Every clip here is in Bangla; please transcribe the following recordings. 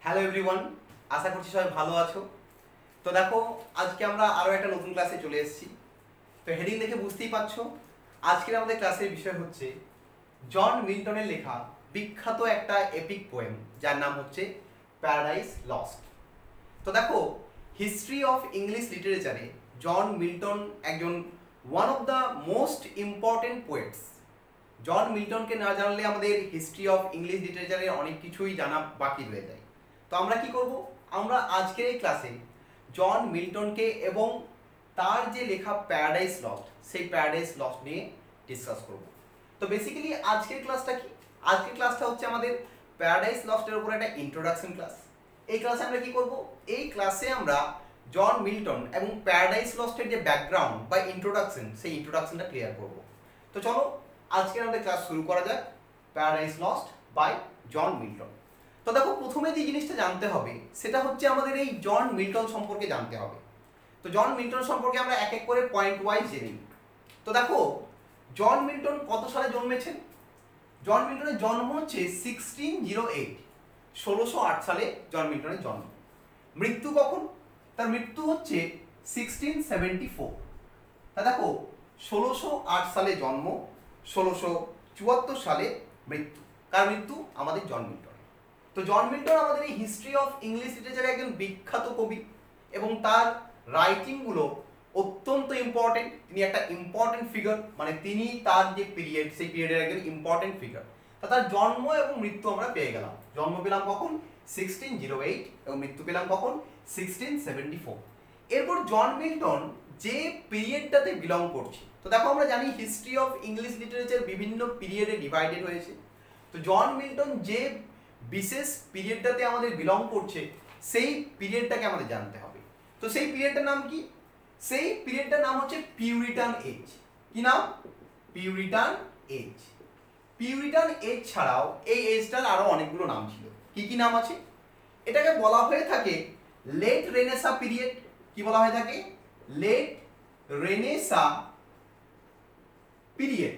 হ্যালো এভরিওয়ান, আশা করছি সবাই ভালো আছো। তো দেখো, আজকে আমরা আরও একটা নতুন ক্লাসে চলে এসেছি। তো হেডিং দেখে বুঝতেই পারছো, আজকের আমাদের ক্লাসের বিষয় হচ্ছে জন মিল্টনের লেখা বিখ্যাত একটা এপিক পোয়েম, যার নাম হচ্ছে প্যারাডাইস লস্ট। তো দেখো, হিস্ট্রি অফ ইংলিশ লিটারেচারে জন মিল্টন একজন one of the most important poets. John মিল্টনকে না জানলে আমাদের হিস্ট্রি অফ ইংলিশ লিটারেচারের অনেক কিছুই জানা বাকি রয়ে যায়। তো আমরা কি করব, আমরা আজকের এই ক্লাসে জন মিল্টনকে এবং তার যে লেখা প্যারাডাইস লস্ট, সেই প্যারাডাইস লস্ট নিয়ে ডিসকাস করব। তো বেসিক্যালি আজকের ক্লাসটা কি, আজকের ক্লাসটা হচ্ছে আমাদের প্যারাডাইস লস্টের উপর একটা ইন্ট্রোডাকশন ক্লাস। এই ক্লাসে আমরা কি করব, এই ক্লাসে আমরা জন মিল্টন এবং প্যারাডাইস লস্টের যে ব্যাকগ্রাউন্ড বা ইন্ট্রোডাকশন, সেই ইন্ট্রোডাকশনটা ক্লিয়ার করব। তো চলো আজকে আমাদের ক্লাস শুরু করা যাক, paradise lost by John Milton. তো দেখো, প্রথমে যে জিনিসটা জানতে হবে সেটা হচ্ছে আমাদের এই জন মিল্টন সম্পর্কে জানতে হবে। তো জন মিল্টন সম্পর্কে আমরা এক এক করে পয়েন্ট ওয়াইজ জেনে নিই। তো দেখো, জন মিল্টন কত সালে জন্মেছেন? জন মিল্টনের জন্ম হচ্ছে 1608, 1608 সালে জন মিল্টনের জন্ম। মৃত্যু কখন? তার মৃত্যু হচ্ছে 1674। তা দেখো, 1608 সালে জন্ম, 1674 সালে মৃত্যু। কার মৃত্যু? আমাদের জন মিল্টন। তো জন মিল্টন আমাদের এই হিস্ট্রি অফ ইংলিশ লিটারেচারে একজন বিখ্যাত কবি এবং তার রাইটিংগুলো অত্যন্ত ইম্পর্টেন্ট। তিনি একটা ইম্পর্টেন্ট ফিগার, মানে তিনি তার যে পিরিয়ড, সেই পিরিয়ডের একজন ইম্পর্টেন্ট ফিগার। তা তার জন্ম এবং মৃত্যু আমরা পেয়ে গেলাম। জন্ম পেলাম কখন? 1608 এবং মৃত্যু পেলাম কখন? 1674। এরপর জন মিল্টন যে পিরিয়ডটাতে বিলং করছে, তো দেখো আমরা জানি হিস্ট্রি অফ ইংলিশ লিটারেচার বিভিন্ন পিরিয়ডে ডিভাইডেড হয়েছে। তো জন মিল্টন যে বিশেষ পিরিয়ডটাতে আমাদের বিলং করছে, সেই পিরিয়ডটাকে আমাদের জানতে হবে। তো সেই পিরিয়ডটার নাম কি? সেই পিরিয়ডটার নাম হচ্ছে পিউরিটান এজ। কি নাম? Puritan age. পিউরিটান এজ ছাড়াও এই এজটার আরো অনেকগুলো নাম ছিল। কি কি নাম আছে? এটাকে বলা হয়ে থাকে লেট রেনেসা পিরিয়ড। কি বলা হয়ে থাকে? Late renaissance period.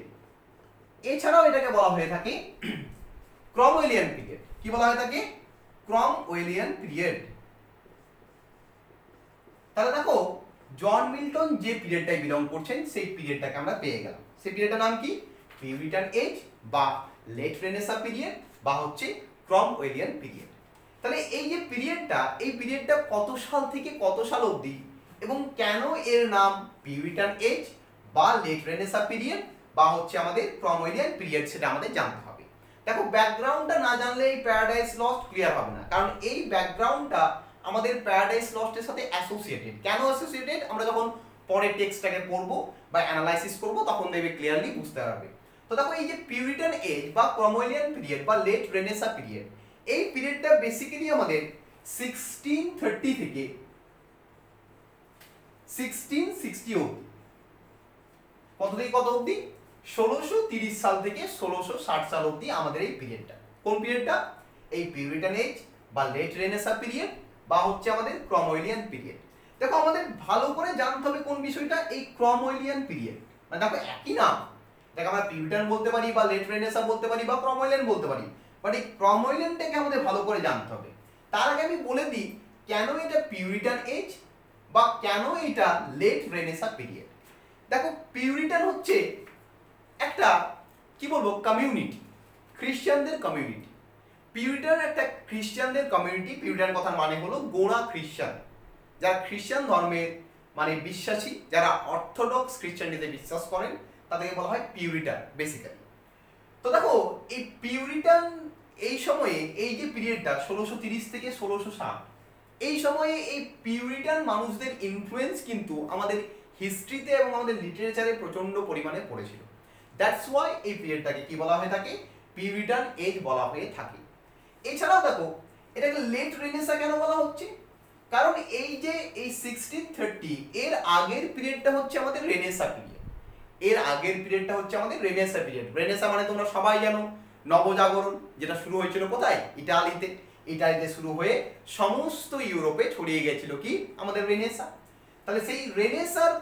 এছাড়াও এটাকে বলা হয়ে থাকে ক্রমওয়েলিয়ান পিরিয়ড। কি বলা হয়ে থাকে? ক্রমওয়েলিয়ান পিরিয়ড। তাহলে দেখো, জন মিল্টন যে পিরিয়ডটায় বিলং করছেন, সেই পিরিয়ডটাকে আমরা পেয়ে গেলাম। সেই পিরিয়ডটার নাম কি? পিউরিটান এজ বা লেট রেনেসা পিরিয়ড বা হচ্ছে ক্রমওয়েলিয়ান পিরিয়ড। তাহলে এই যে পিরিয়ডটা, এই পিরিয়ডটা কত সাল থেকে কত সাল অবধি এবং কেন এর নাম পিউরিটান এজ বা লেট রেনেসা পিরিয়ড বা হচ্ছে আমাদের ক্রমওয়েলিয়ান পিরিয়ড, সেটা আমাদের জানতে হবে। দেখো, ব্যাকগ্রাউন্ডটা না জানলে এই প্যারাডাইস লস্ট ক্লিয়ার হবে না, কারণ এই ব্যাকগ্রাউন্ডটা আমাদের প্যারাডাইস লস্টের সাথে অ্যাসোসিয়েটেড। কেন অ্যাসোসিয়েটেড? আমরা যখন পরে টেক্সটটাকে পড়বো বা অ্যানালাইসিস করবো, তখন দেখবে ক্লিয়ারলি বুঝতে পারবে। তো দেখো, এই যে পিউরিটান এজ বা ক্রমওয়েলিয়ান পিরিয়ড বা লেট রেনেসা পিরিয়ড, এই পিরিয়ডটা বেসিক্যালি আমাদের 1630 থেকে 1660 অবধি। কত থেকে কত অবধি? 1630 সাল থেকে 1660 সাল অবধি আমাদের এই পিরিয়ডটা। কোন পিরিয়ডটা? এই পিউরিটান এজ বা লেট রেনেসা পিরিয়ড বা হচ্ছে আমাদের ক্রমওয়েলিয়ান পিরিয়ড। দেখো, আমাদের ভালো করে জানতে হবে কোন বিষয়টা, এই ক্রমওয়েলিয়ান পিরিয়ড। মানে দেখো, একই নাম। দেখো, আমরা পিউরিটান বলতে পারি বা লেট রেনেসা বলতে পারি বা ক্রমওয়েলিয়ান বলতে পারি, বাট এই ক্রমওয়েলিয়ানটাকে আমাদের ভালো করে জানতে হবে। তার আগে আমি বলে দিই কেন এটা পিউরিটান এজ বা কেন এটা লেট রেনেসা পিরিয়ড। দেখো, পিউরিটান হচ্ছে একটা কি বলবো কমিউনিটি, খ্রিস্টানদের কমিউনিটি। পিউরিটান একটা খ্রিস্টানদের কমিউনিটি। পিউরিটান কথার মানে হলো গোঁড়া খ্রিস্টান, যারা খ্রিস্টান ধর্মের মানে বিশ্বাসী, যারা অর্থোডক্স খ্রিস্টানিটিতে বিশ্বাস করেন, তাদেরকে বলা হয় পিউরিটান বেসিক্যালি। তো দেখো, এই পিউরিটান এই সময়ে, এই যে পিরিয়ডটা 1630 থেকে 1660, এই সময়ে এই পিউরিটান মানুষদের ইনফ্লুয়েন্স কিন্তু আমাদের হিস্ট্রিতে এবং আমাদের লিটারেচারে প্রচন্ড পরিমাণে পড়েছিল। দ্যাটস ওয়াই এই পিরিয়ডটাকে কি বলা হয়ে থাকে? পিউরিটান এজ বলা হয়ে থাকে। এছাড়াও দেখো, এটাকে লেট রেনেসা কেন বলা হচ্ছে? কারণ এই যে এই 1630 এর আগের পিরিয়ডটা হচ্ছে আমাদের রেনেসা পিরিয়ড। এর আগের পিরিয়ডটা হচ্ছে আমাদের রেনেসা পিরিয়ড। রেনেসা মানে তোমরা সবাই জানো, নবজাগরণ, যেটা শুরু হয়েছিল কোথায়? ইটালিতে। ইটালিতে শুরু হয়ে সমস্ত ইউরোপে ছড়িয়ে গেছিল কি? আমাদের রেনেসা। তাহলে সেই রেনেসার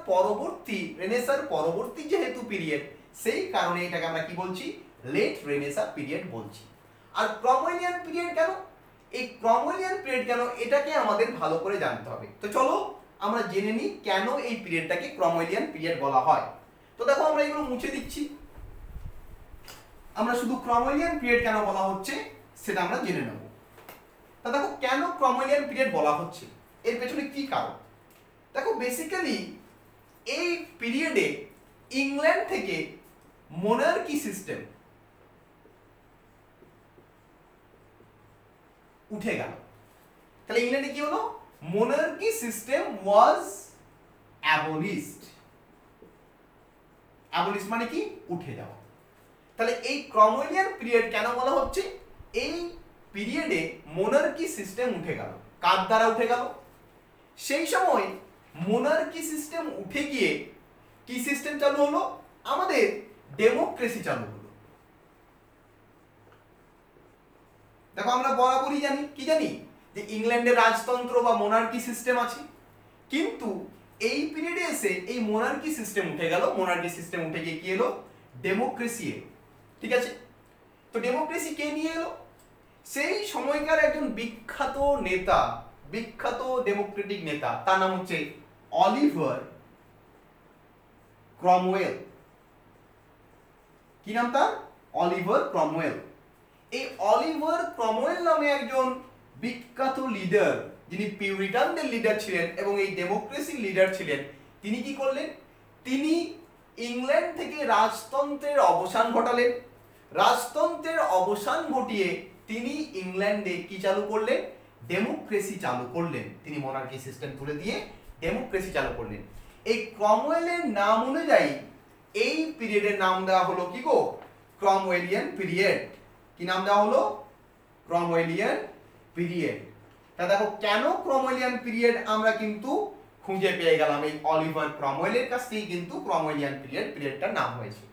পরবর্তী যেহেতু পিরিয়ড, সেই কারণে এটাকে আমরা কি বলছি? লেট রেনেসা পিরিয়ড বলছি। আর ক্রমওয়েলিয়ান পিরিয়ড কেন? এই ক্রমওয়েলিয়ান পিরিয়ড কেন, এটাকে আমাদের ভালো করে জানতে হবে। তো চলো আমরা জেনে নিই কেন এই পিরিয়ডটাকে ক্রমওয়েলিয়ান পিরিয়ড বলা হয়। তো দেখো আমরা এগুলো মুছে দিচ্ছি, আমরা শুধু ক্রমওয়েলিয়ান পিরিয়ড কেন বলা হচ্ছে সেটা আমরা জেনে নেব। তা দেখো কেন ক্রমওয়েলিয়ান পিরিয়ড বলা হচ্ছে, এর পেছনে কি কারণ। দেখো বেসিক্যালি এই পিরিয়ডে ইংল্যান্ড থেকে মোনার্কি সিস্টেম উঠে গেল। তাহলে ইংল্যান্ডে কি হলো, monarchy system was abolished. Abolish মানে কি, উঠে যাওয়া। তাহলে এই ক্রমওয়েলিয়ান পিরিয়ড কেন বলা হচ্ছে, এই পিরিয়ডে মোনার্কি সিস্টেম উঠে গেল। কার দ্বারা উঠে গেল, সেই সময় মোনার্কি সিস্টেম উঠে গিয়ে কি সিস্টেম চালু হলো, আমাদের ডেমোক্রেসি চালু হলো। দেখো আমরা বরাবরই জানি, কি জানি, যে ইংল্যান্ডে রাজতন্ত্র বা মোনার্কি সিস্টেম আছে, কিন্তু এই পিরিয়ডে এসে এই মোনার্কি সিস্টেম উঠে গেল। মোনার্কি সিস্টেম উঠে গিয়ে কি এলো, ডেমোক্রেসি এলো। ঠিক আছে, তো ডেমোক্রেসি কে নিয়ে এলো, সেই সময়কার একজন বিখ্যাত নেতা, বিখ্যাত ডেমোক্রেটিক নেতা, তার নাম হচ্ছে অলিভার ক্রমওয়েল। কি নাম তার, অলিভার ক্রমওয়েল। এই অলিভার ক্রমওয়েল নামে একজন বিখ্যাত লিডার, যিনি পিউরিটানদের লিডার ছিলেন এবং এই ডেমোক্রেসির লিডার ছিলেন, তিনি কি করলেন, তিনি ইংল্যান্ড থেকে রাজতন্ত্রের অবসান ঘটালেন। রাজতন্ত্রের অবসান ঘটিয়ে তিনি ইংল্যান্ডে কি চালু করলেন, ডেমোক্রেসি চালু করলেন। তিনি মোনার্কি সিস্টেম তুলে দিয়ে ডেমোক্রেসি চালু করলেন। এই ক্রমওয়েলের নাম অনুযায়ী এই পিরিয়ডের নাম দেওয়া হলো কি গো, ক্রমওয়েলিয়ান পিরিয়ড। কি নাম দেওয়া হলো, ক্রমওয়েলিয়ান পিরিয়ড। তা দেখো কেন ক্রমওয়েলিয়ান পিরিয়ড আমরা কিন্তু খুঁজে পেয়ে গেলাম, এই অলিভার ক্রমওয়েলের কাছ থেকে কিন্তু ক্রমওয়েলিয়ান পিরিয়ডটার নাম হয়েছে।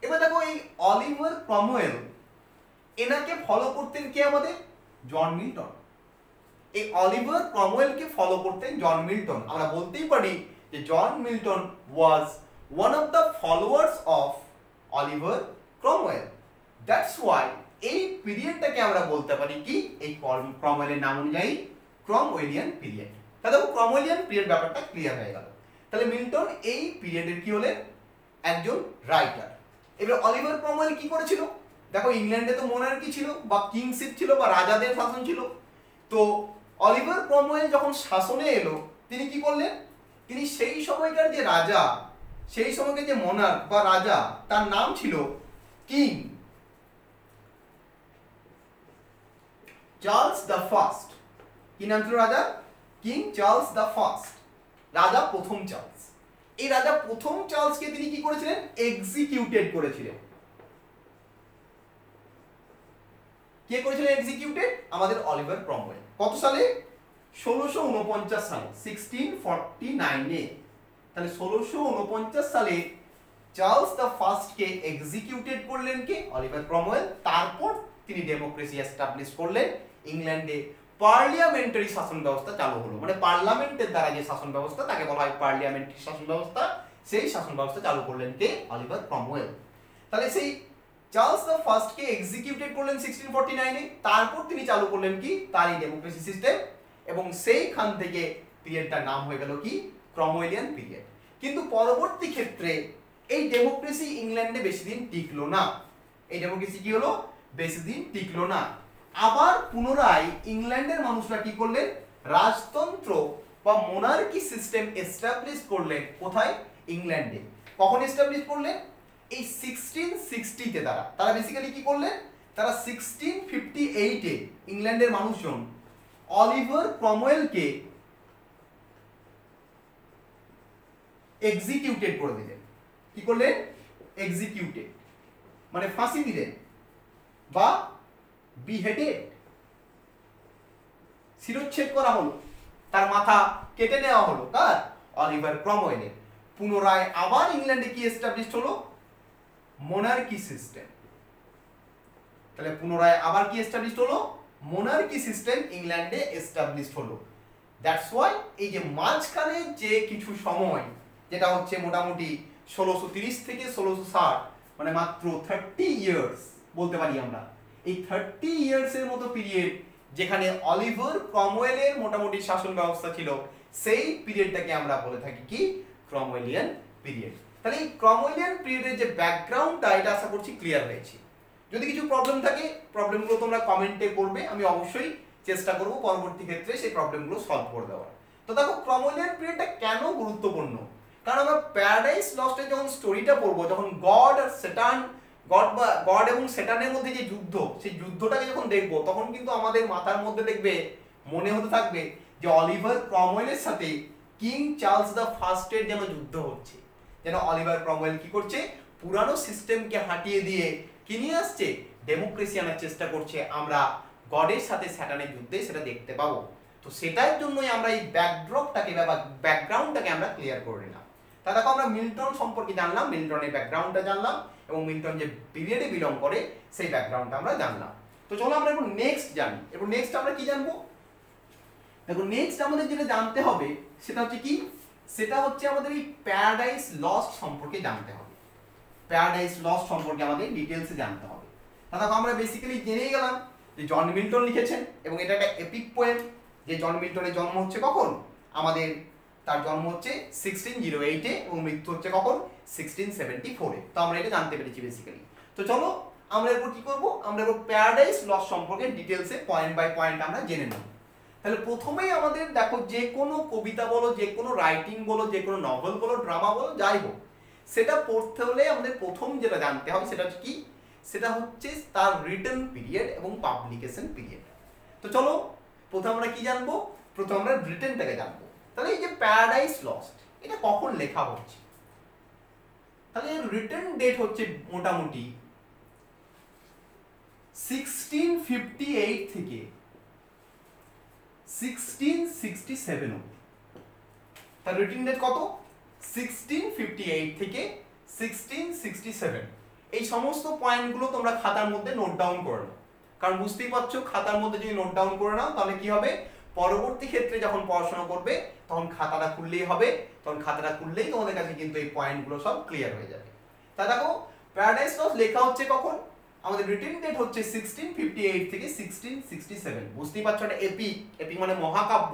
এবার দেখো এই অলিভার ক্রমওয়েল, এনাকে ফলো করতেন কে, আমাদের জন মিল্টন। এই অলিভার ক্রমওয়েলকে ফলো করতেন জন মিল্টন। আমরা বলতেই পারি যে John Milton was one of the followers of Oliver Cromwell. That's why এই পিরিয়ডটাকে আমরা বলতে পারি কি, এই ক্রমওয়েলের নাম অনুযায়ী ক্রমওয়েলিয়ান পিরিয়ড। তাহলে ক্রমওয়েলিয়ান পিরিয়ড ব্যাপারটা ক্লিয়ার হয়ে গেল। তাহলে মিল্টন এই পিরিয়ডের কি হলেন, একজন রাইটার। এবার অলিভার ক্রমওয়েল কি করেছিল, দেখো ইংল্যান্ডে তো মোনার্কি ছিল বা কিংশিপ ছিল বা রাজাদের শাসন ছিল। তো অলিভার ক্রমওয়েল যখন শাসনে এলো, তিনি কি করলেন, তিনি সেই সময়কার যে রাজা, সেই সময়কার যে মনার্ক বা রাজা, তার নাম ছিল কিং চার্লস দ্য ফার্স্ট। কি নাম ছিল রাজা, কিং চার্লস দ্য ফার্স্ট, রাজা প্রথম চার্লস। এই রাজা প্রথম চার্লসকে তিনি কি করেছিলেন, এক্সিকিউটেড করেছিলেন। কে করেছিলেন এক্সিকিউটেড, আমাদের অলিভার ক্রমওয়েল। কত সালে, 1649 সালে, 1649 এ। তাহলে 1649 সালে Charles the first K executed করলেন কে, অলিভার ক্রমওয়েল। তারপর তিনি ডেমোক্রেসি এস্টাবলিশ করলেন। ইংল্যান্ডে পার্লিয়ামেন্টারি শাসন ব্যবস্থা চালু হলো, মানে পার্লামেন্টের দ্বারা যে শাসন ব্যবস্থা তাকে বলা হয় পার্লিয়ামেন্টারি শাসন ব্যবস্থা। সেই শাসন ব্যবস্থা চালু করলেন কে, অলিভার ক্রমওয়েল। তাহলে সেই Charles the first K executed করলেন 1649 এ, তারপর তিনি চালু করলেন কি, তার এই ডেমোক্রেসি সিস্টেম, এবং সেইখান থেকে পিরিয়ডটার নাম হয়ে গেল কি, ক্রমওয়েলিয়ান পিরিয়ড। কিন্তু পরবর্তী ক্ষেত্রে এই ডেমোক্রেসি ইংল্যান্ডে বেশি দিন টিকলো না। এই ডেমোক্রেসি কি হলো, বেশি দিন টিকলো না। আবার পুনরায় ইংল্যান্ডের মানুষরা কি করলেন, রাজতন্ত্র বা মোনার্কি সিস্টেম এস্টাবলিশ করলেন। কোথায়, ইংল্যান্ডে। কখন এস্টাবলিশ করলেন, এই 1660 তে। তারা বেসিক্যালি কি করলেন, তারা 1658 এ ইংল্যান্ডের মানুষজন অলিভার ক্রমওয়েলকে এক্সিকিউটেড করে দিলেন। কি করলেন, এক্সিকিউটেড মানে ফাঁসি দিলেন বা বিহেডেড, শিরচ্ছেদ করা হলো, তার মাথা কেটে নেওয়া হলো। কার, অলিভার ক্রমওয়েলের। পুনরায় আবার ইংল্যান্ডে কি এস্টাবলিশ হলো, মোনার্কি সিস্টেম। তাহলে পুনরায় আবার কি এস্টাবলিশ হলো, মোনার্কি সিস্টেম ইংল্যান্ডে এস্টাবলিশ হলো। দ্যাটস ওয়াই এই যে মাঝখানে যে কিছু সময়, যেটা হচ্ছে মোটামুটি 1630 থেকে 1660, মানে মাত্র 30 ইয়ার্স বলতে পারি আমরা, এই 30 ইয়ার্স এর মতো পিরিয়ড যেখানে অলিভার ক্রমওয়েলের মোটামুটি শাসন ব্যবস্থা ছিল, সেই পিরিয়ডটাকে আমরা বলে থাকি কি ক্রমওয়েলিয়ান পিরিয়ড। তাহলে এই ক্রমওয়েলিয়ান পিরিয়ডের যে ব্যাকগ্রাউন্ডটা, এটা আশা করছি ক্লিয়ার হয়েছে। যদি কিছু প্রবলেম থাকে, প্রবলেমগুলো তোমরা কমেন্টে করবে, আমি অবশ্যই চেষ্টা করব পরবর্তী ক্ষেত্রে সেই প্রবলেমগুলো সলভ করে দেওয়ার। তো দেখো ক্রমওয়েলিয়ান পিরিয়ডটা কেন গুরুত্বপূর্ণ, কারণ আমরা প্যারাডাইস লস্টের যখন স্টোরিটা পড়বো, যখন গড আর সেটান, গড এবং সেটানের মধ্যে যে যুদ্ধ, সেই যুদ্ধটাকে যখন দেখবো, তখন কিন্তু আমাদের মাথার মধ্যে দেখবে মনে হতে থাকবে যে অলিভার ক্রমওয়েলের সাথে কিং চার্লস দ্য ফার্স্টের যেন যুদ্ধ হচ্ছে। যেন অলিভার ক্রমওয়েল কি করছে, পুরানো সিস্টেমকে হাঁটিয়ে দিয়ে কি নিয়ে আসছে, ডেমোক্রেসি আনার চেষ্টা করছে। আমরা গডের সাথে স্যাটানের যুদ্ধে সেটা দেখতে পাবো। তো সেটার জন্যই আমরা এই ব্যাকড্রপটাকে বা ব্যাকগ্রাউন্ডটাকে আমরা ক্লিয়ার করে নিলাম। তা দেখো আমরা মিল্টন সম্পর্কে জানলাম, মিল্টনের ব্যাকগ্রাউন্ডটা জানলাম, এবং মিল্টন যে পিরিয়ডে বিলং করে সেই ব্যাকগ্রাউন্ডটা আমরা জানলাম। তো চলো আমরা এখন নেক্সট জানি। এরপর নেক্সট আমরা কি জানবো, দেখো নেক্সট আমাদের যেটা জানতে হবে সেটা হচ্ছে কি, সেটা হচ্ছে আমাদের এই প্যারাডাইস লস্ট সম্পর্কে জানতে হবে। প্যারাডাইস লস্ট সম্পর্কে আমাদের ডিটেলসে জানতে হবে। তা দেখো আমরা বেসিক্যালি জেনেই গেলাম যে জন মিল্টন লিখেছেন, এবং এটা একটা এপিক পোয়েম। যে জন মিল্টনের জন্ম হচ্ছে কখন, আমাদের তার জন্ম হচ্ছে 1608-এ এবং মৃত্যু হচ্ছে কখন, 1674-এ। তো আমরা এটা জানতে পেরেছি বেসিক্যালি। তো চলো আমরা এরপর কি করব, আমরা এরপর প্যারাডাইস লস্ট সম্পর্কে ডিটেলসে পয়েন্ট বাই পয়েন্ট আমরা জেনে নেব। তাহলে প্রথমেই আমাদের দেখো যে কোনো কবিতা বলো, যে কোনো রাইটিং বলো, যে কোনো নভেল বলো, ড্রামা বলো, যাই হোক, সেটা পড়তে হলে আমাদের প্রথম যেটা জানতে হবে সেটা হচ্ছে কি, সেটা হচ্ছে তার রিটেন পিরিয়ড এবং পাবলিকেশন পিরিয়ড। তো চলো প্রথমে আমরা কি জানবো, প্রথমে আমরা রিটেনটাকে জানবো। তাহলে এই যে প্যারাডাইস লস্ট, এটা কখন লেখা হচ্ছে, তাহলে এর রিটেন ডেট হচ্ছে মোটামুটি 1658 থেকে 1667 অবধি। তার রিটেন ডেট কত, 1658 থেকে 1667। এই সমস্ত পয়েন্টগুলো তোমরা খাতার মধ্যে নোট ডাউন করে নাও, কারণ বুঝতেই পারছো খাতার মধ্যে যদি নোট ডাউন করে নাও তাহলে কি হবে, পরবর্তী ক্ষেত্রে যখন পড়াশোনা করবে তখন খাতাটা খুললেই হবে, তখন খাতাটা খুললেই তোমাদের কাছে কিন্তু এই পয়েন্টগুলো সব ক্লিয়ার হয়ে যাবে। তা দেখো প্যারাডাইস লস্ট লেখা হচ্ছে কখন, আমাদের রিটেন ডেট হচ্ছে 1658 থেকে 1667। বুঝতেই পারছো এটা এপিক, এপিক মানে মহাকাব্য।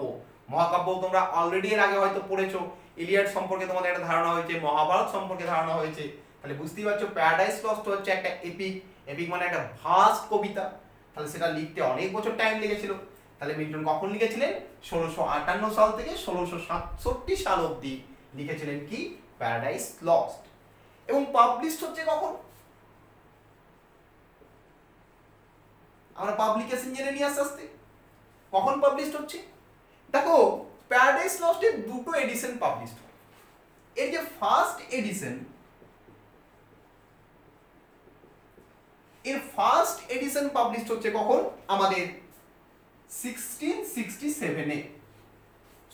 মহাকাব্য তোমরা অলরেডি এর আগে হয়তো পড়েছো, ইলিয়াড সম্পর্কে তোমাদের একটা ধারণা হয়েছে, মহাভারত সম্পর্কে ধারণা হয়েছে। তাহলে বুঝতেই পারছো প্যারাডাইস লস্ট হচ্ছে একটা এপিক। এপিক মানে একটা ভাস্ট কবিতা, তাহলে সেটা লিখতে অনেক বছর টাইম লেগেছিল। তাহলে মিল্টন কখন লিখেছিলেন, 1658 সাল থেকে 1667 সাল অবধি লিখেছিলেন কি প্যারাডাইস লস্ট। এবং পাবলিশড হচ্ছে কখন, আমরা পাবলিকেশন জেনে নিয়ে আস্তে আস্তে কখন পাবলিশড হচ্ছে। দেখো প্যারাডাইস লস্টের দুটো এডিশন পাবলিশড হয়। এর যে ফার্স্ট এডিশন, এর ফার্স্ট এডিশন পাবলিশড হচ্ছে কখন, আমাদের 1667-এ,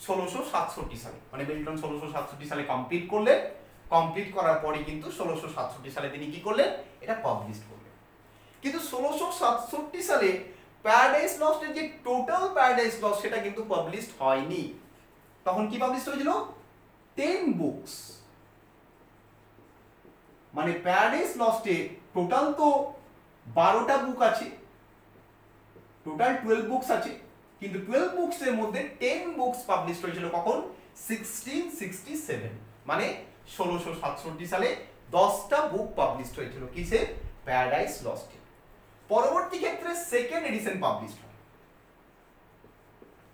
1667 সালে। মানে মিল্টন 1667 সালে কমপ্লিট করলেন, কমপ্লিট করার পরে কিন্তু 1667 সালে তিনি কি করলেন, এটা পাবলিশ করলেন। কিন্তু 1667 সালে প্যারাডাইস লস্টের যে টোটাল প্যারাডাইস লস্ট সেটা কিন্তু পাবলিশড হয়নি। তখন কি পাবলিশড হয়েছিল, 10 বুকস। মানে প্যারাডাইস লস্টে টোটাল তো 12টা বুক আছে, টোটাল 12 বুকস আছে, কিন্তু 12 বুকস এর মধ্যে 10 বুকস পাবলিশড হয়েছিল কখন, 1667। মানে 1667 সালে 10টা বুক পাবলিশড হয়েছিল কিসে, প্যারাডাইস লস্টে। পরবর্তী ক্ষেত্রে সেকেন্ড এডিশন পাবলিশড হয়,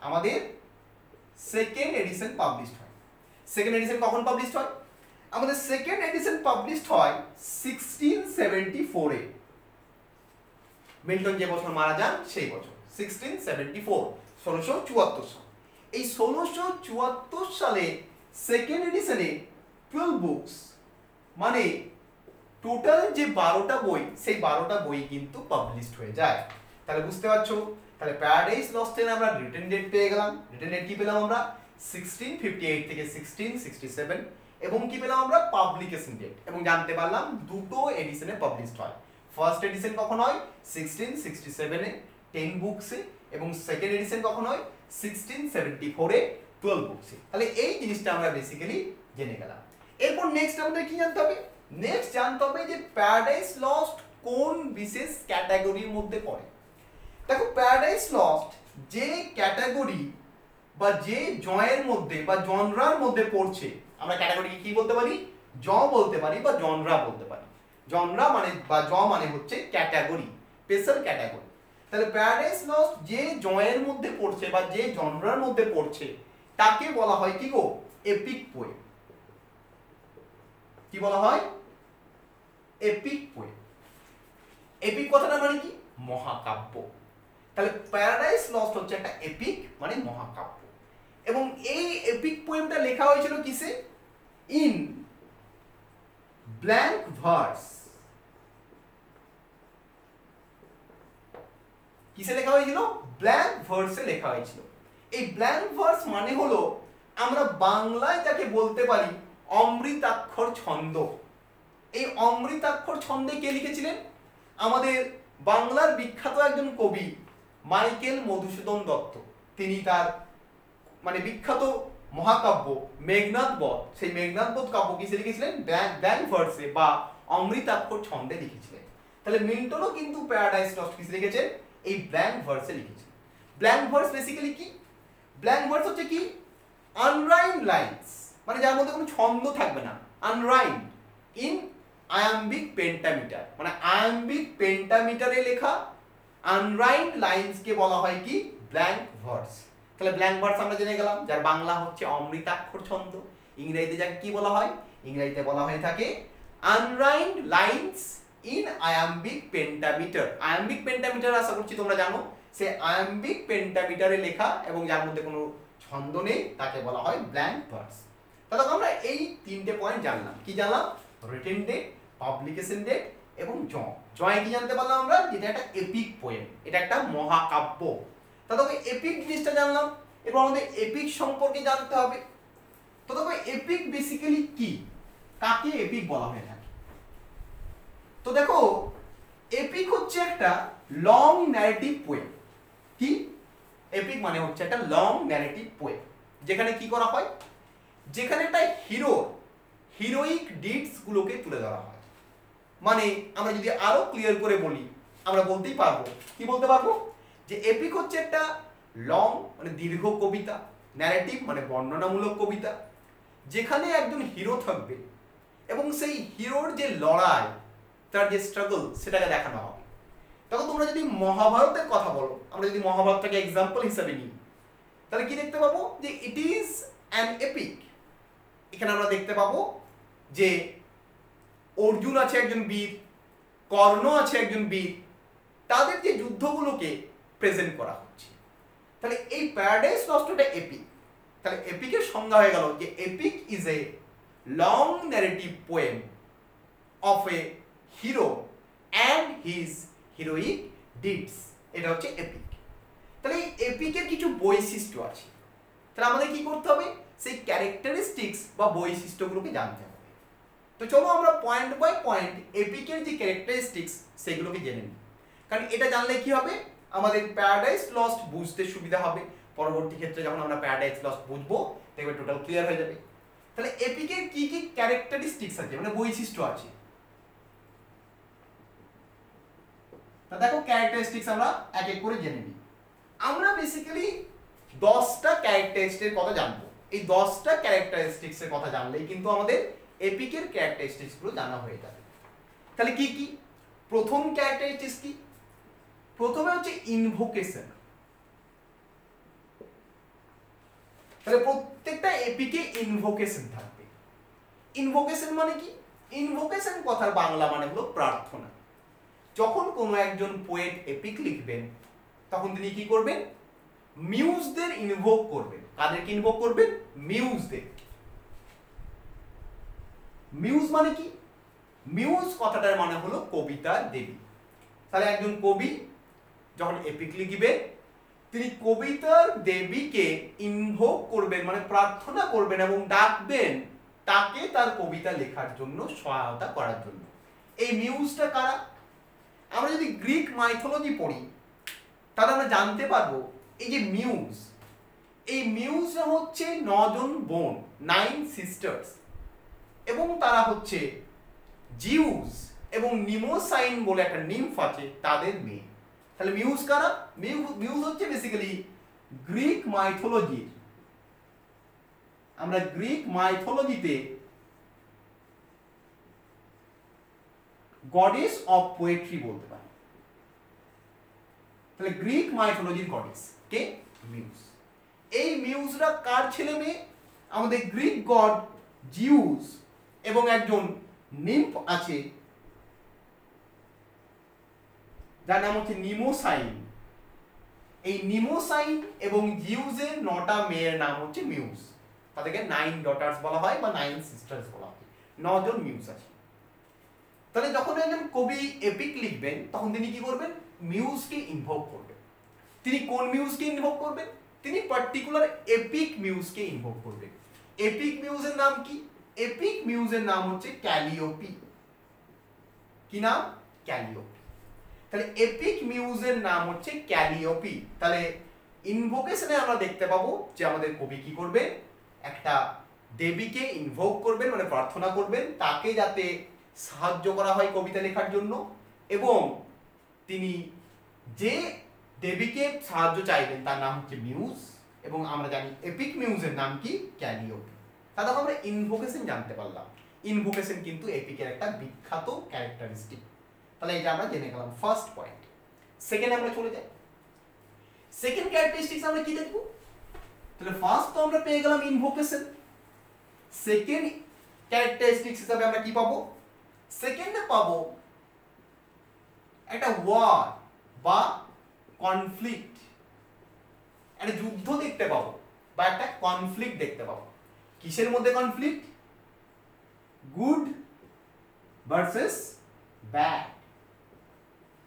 আমাদের সেকেন্ড এডিশন পাবলিশড হয়। সেকেন্ড এডিশন কখন পাবলিশড হয়, আমাদের সেকেন্ড এডিশন পাবলিশড হয় 1674-এ। মিল্টন যে বছর মারা যান সেই বছর 1674, 1674 সাল। এই 1674 সালে সেকেন্ড এডিশনে 12 বুকস, মানে টোটাল যে 12টা বই, সেই 12টা বই কিন্তু পাবলিশড হয়ে যায়। তাহলে বুঝতে পারছো, তাহলে প্যারাডাইস লস্টের আমরা রিটেন ডেট পেয়ে গেলাম। রিটেন ডেট কি পেলাম আমরা, 1658 থেকে 1667, এবং কি পেলাম আমরা, পাবলিকেশন ডেট, এবং জানতে পারলাম দুটো এডিশনে পাবলিশড হয়। ফার্স্ট এডিশন কখন হয়, 1667-এ 10 বুকসে, এবং সেকেন্ড এডিশন কখন হয়, 1674-এ 12 বুকসে। তাহলে এই জিনিসটা আমরা বেসিক্যালি জেনে গেলাম। এরপর নেক্সট আমাদের কি জানতে হবে, নেক্সট জানতে হবে যে প্যারাডাইস লস্ট কোন বিশেষ ক্যাটাগরির মধ্যে পড়ে। দেখো প্যারাডাইস লস্ট যে ক্যাটাগরি বা যে জয়ের মধ্যে বা জনরার মধ্যে পড়ছে, আমরা ক্যাটাগরিকে কি বলতে পারি? জ বলতে পারি বা জনরা বলতে পারি। জনরা মানে বা জ মানে হচ্ছে ক্যাটাগরি, স্পেশাল ক্যাটাগরি। তাহলে প্যারাডাইস লস্ট যে জয়ের মধ্যে পড়ছে বা যে জনরার মধ্যে পড়ছে তাকে বলা হয় কি গো? Epic poem. কি বলা হয়? Epic poem. এপিক কথাটা মানে কি? মহাকাব্য। তাহলে প্যারাডাইস লস্ট হচ্ছে একটা এপিক মানে মহাকাব্য। এবং এই এপিক পোয়েমটা লেখা হয়েছিল কিসে? In blank verse. কিসে লেখা হয়েছিল? ব্ল্যাঙ্ক ভার্সে লেখা হয়েছিল। এই ব্ল্যাঙ্ক ভার্স মানে হলো আমরা বাংলায় যাকে বলতে পারি অমৃতাক্ষর ছন্দ। এই অমৃতাক্ষর ছন্দে কে লিখেছিলেন? আমাদের বাংলার বিখ্যাত একজন কবি মাইকেল মধুসূদন দত্ত। তিনি তার মানে বিখ্যাত মহাকাব্য মেঘনাদ বধ, সেই মেঘনাদ বধ কাব্য কিসে লিখেছিলেন? ব্ল্যাঙ্ক ভার্সে বা অমৃতাক্ষর ছন্দে লিখেছিলেন। তাহলে মিল্টনও কিন্তু প্যারাডাইস লস্ট কিসে লিখেছেন? এই ব্ল্যাঙ্ক ভার্সে লিখেছেন। ব্ল্যাঙ্ক ভার্স বেসিক্যালি কি? ব্ল্যাঙ্ক ভার্স হচ্ছে কি? আনরাইমড লাইনস, মানে যার মধ্যে কোনো ছন্দ থাকবে না। আনরাইমড ইন আয়াম্বিক পেন্টামিটার, মানে আয়াম্বিক পেন্টামিটারে লেখা আনরাইমড লাইনসকে বলা হয় কি? Blank verse. তাহলে ব্ল্যাঙ্ক ভার্স আমরা জেনে গেলাম, যার বাংলা হচ্ছে অমৃতাক্ষর ছন্দ। ইংরেজিতে যাকে কি বলা হয়? ইংরেজিতে বলা হয়ে থাকে unrhymed lines in iambic pentameter. Iambic pentameter আশা করছি তোমরা জানো। সে আয়াম্বিক পেন্টামিটারে লেখা এবং যার মধ্যে কোনো ছন্দ নেই তাকে বলা হয় ব্ল্যাঙ্ক ভার্স। তাহলে আমরা এই তিনটে পয়েন্ট জানলাম। কি জানলাম? রিটেন ডেট, পাবলিকেশন ডেট এবং জয় কি জানতে পারলাম আমরা? যেটা একটা এপিক পোয়েম, এটা একটা মহাকাব্য। তাহলে এপিক জিনিসটা জানলাম। এবার আমাদের এপিক সম্পর্কে জানতে হবে। তো তবে এপিক বেসিক্যালি কি? কাকে এপিক বলা হয়ে থাকে? তো দেখো, এপিক হচ্ছে একটা লং ন্যারেটিভ পোয়েম। কি? এপিক মানে হচ্ছে একটা লং ন্যারেটিভ পোয়েম, যেখানে কি করা হয়? যেখানে একটা হিরোইক ডিডস গুলোকে তুলে ধরা হয়। মানে আমরা যদি আরো ক্লিয়ার করে বলি, আমরা বলতেই পারবো, কি বলতে পারবো? যে এপিক হচ্ছে একটা লং মানে দীর্ঘ কবিতা, ন্যারেটিভ মানে বর্ণনামূলক কবিতা, যেখানে একজন হিরো থাকবে এবং সেই হিরোর যে লড়াই, তার যে স্ট্রাগল, সেটাকে দেখানো হবে। তখন তোমরা যদি মহাভারতের কথা বলো, আমরা যদি মহাভারতটাকে এক্সাম্পল হিসাবে নিই, তাহলে কি দেখতে পাবো? যে ইট ইজ অ্যান এপিক। এখানে আমরা দেখতে পাবো যে অর্জুন আছে একজন বীর, কর্ণ আছে একজন বীর, তাদের যে যুদ্ধগুলোকে প্রেজেন্ট করা হচ্ছে। তাহলে এই প্যারাডাইস লস্টটা এপিক। তাহলে এপিকের সংজ্ঞা হয়ে গেল যে epic is a long narrative poem of A hero and his heroic deeds. এটা হচ্ছে এপিক। তাহলে এই এপিকের কিছু বৈশিষ্ট্য আছে। তাহলে আমাদের কি করতে হবে? সেই ক্যারেক্টারিস্টিক্স বা বৈশিষ্ট্যগুলোকে জানতে হবে। তো চলো আমরা পয়েন্ট বাই পয়েন্ট এপিকের যে ক্যারেক্টারিস্টিক্স সেগুলোকে জেনে নিই। কারণ এটা জানলে কি হবে? আমাদের প্যারাডাইস লস্ট বুঝতে সুবিধা হবে। পরবর্তী ক্ষেত্রে যখন আমরা প্যারাডাইস লস্ট বুঝবো, দেখবে টোটাল ক্লিয়ার হয়ে যাবে। তাহলে এপিকের কি কি ক্যারেক্টারিস্টিক্স আছে, মানে বৈশিষ্ট্য আছে? তা দেখো, ক্যারেক্টারিস্টিক্স আমরা এক এক করে জেনে নিই। আমরা বেসিক্যালি 10টা ক্যারেক্টারিস্টিক্সের কথা জানবো। এই 10টা ক্যারেক্টারিস্টিক্সের কথা জানলেই কিন্তু আমাদের এপিকের ক্যারেক্টারিস্টিক্স গুলো জানা হয়ে যাবে। তাহলে কি কি? প্রথম ক্যারেক্টারিস্টিক্স কি? প্রথমে হচ্ছে ইনভোকেশন। তাহলে প্রত্যেকটা এপিকে ইনভোকেশন থাকবে। ইনভোকেশন মানে কি? ইনভোকেশন কথার বাংলা মানে হলো প্রার্থনা। যখন কোনো একজন পোয়েট এপিক লিখবেন, তখন তিনি কি করবেন? মিউজদের ইনভোক করবেন। কাদেরকে ইনভোক করবেন? মিউজদের। মিউজ মানে কি? মিউজ কথাটার মানে হলো কবিতার দেবী। তাহলে একজন কবি যখন এপিক লিখবে, তিনি কবিতার দেবীকে ইনভোক করবেন, মানে প্রার্থনা করবেন এবং ডাকবেন তাকে তার কবিতা লেখার জন্য সহায়তা করার জন্য। এই মিউজটা কারা? আমরা যদি গ্রিক মাইথোলজি পড়ি, তাহলে আমরা জানতে পারবো এই যে মিউজ, এই মিউজরা হচ্ছে 9 জন বোন, 9 সিস্টার্স, এবং তারা হচ্ছে জিউস এবং নিমোসাইন বলে একটা নিম্ফ আছে, তাদের মেয়ে। তাহলে মিউজ কারা? মিউজ হচ্ছে বেসিক্যালি গ্রিক মাইথোলজির, আমরা গ্রিক মাইথোলজিতে গডেস অফ পোয়েট্রি বলতে পারি। তাহলে গ্রিক মাইথোলজির গডেস কে? মিউজ। এই মিউজরা কার ছেলে মেয়ে? আমাদের গ্রিক গড জিউস এবং একজন নিম্ফ আছে যার নাম হচ্ছে নিমোসাইন। এই নিমোসাইন এবং জিউসের 9টা মেয়ের নাম হচ্ছে মিউজ। তাদেরকে 9 ডটার্স বলা হয় বা 9 সিস্টার্স বলা হয়। 9 জন মিউজ আছে। তাহলে যখন একজন কবি এপিক লিখবেন তখন তিনি কি করবেন? মিউজকে ইনভোক করবেন। তিনি কোন মিউজকে ইনভোক করবেন? তিনি পার্টিকুলার এপিক মিউজকে ইনভোক করবেন। এপিক মিউজের নাম কি? এপিক মিউজের নাম হচ্ছে ক্যালিওপি। কি নাম? ক্যালিওপি। তাহলে এপিক মিউজের নাম হচ্ছে ক্যালিওপি। তাহলে ইনভোকেশনে আমরা দেখতে পাবো যে আমাদের কবি কি করবে? একটা দেবীকে ইনভোক করবেন, মানে প্রার্থনা করবেন তাকে যাতে সাহায্য করা হয় কবিতা লেখার জন্য, এবং তিনি যে দেবীকে সাহায্য চাইবেন তার নাম হচ্ছে মিউজ, এবং আমরা জানি এপিক মিউজের নাম কি? ক্যালিওপি। তাহলে আমরা ইনভোকেশন জানতে পারলাম। ইনভোকেশন কিন্তু এপিকের একটা বিখ্যাত ক্যারেক্টারিস্টিক। তাহলে এটা আমরা জেনে গেলাম ফার্স্ট পয়েন্ট। সেকেন্ড আমরা চলে যাই। সেকেন্ড ক্যারেক্টারিস্টিক্স আমরা কি দেখব? তাহলে ফার্স্ট তো আমরা পেয়ে গেলাম ইনভোকেশন। সেকেন্ড ক্যারেক্টারিস্টিক্স হিসেবে আমরা কি পাবো? সেকেন্ডে পাবো একটা ওয়ার বা কনফ্লিক্ট, একটা যুদ্ধ দেখতে পাবো বা একটা কনফ্লিক্ট দেখতে পাবো। কিসের মধ্যে কনফ্লিক্ট? গুড ভার্সেস ব্যাড,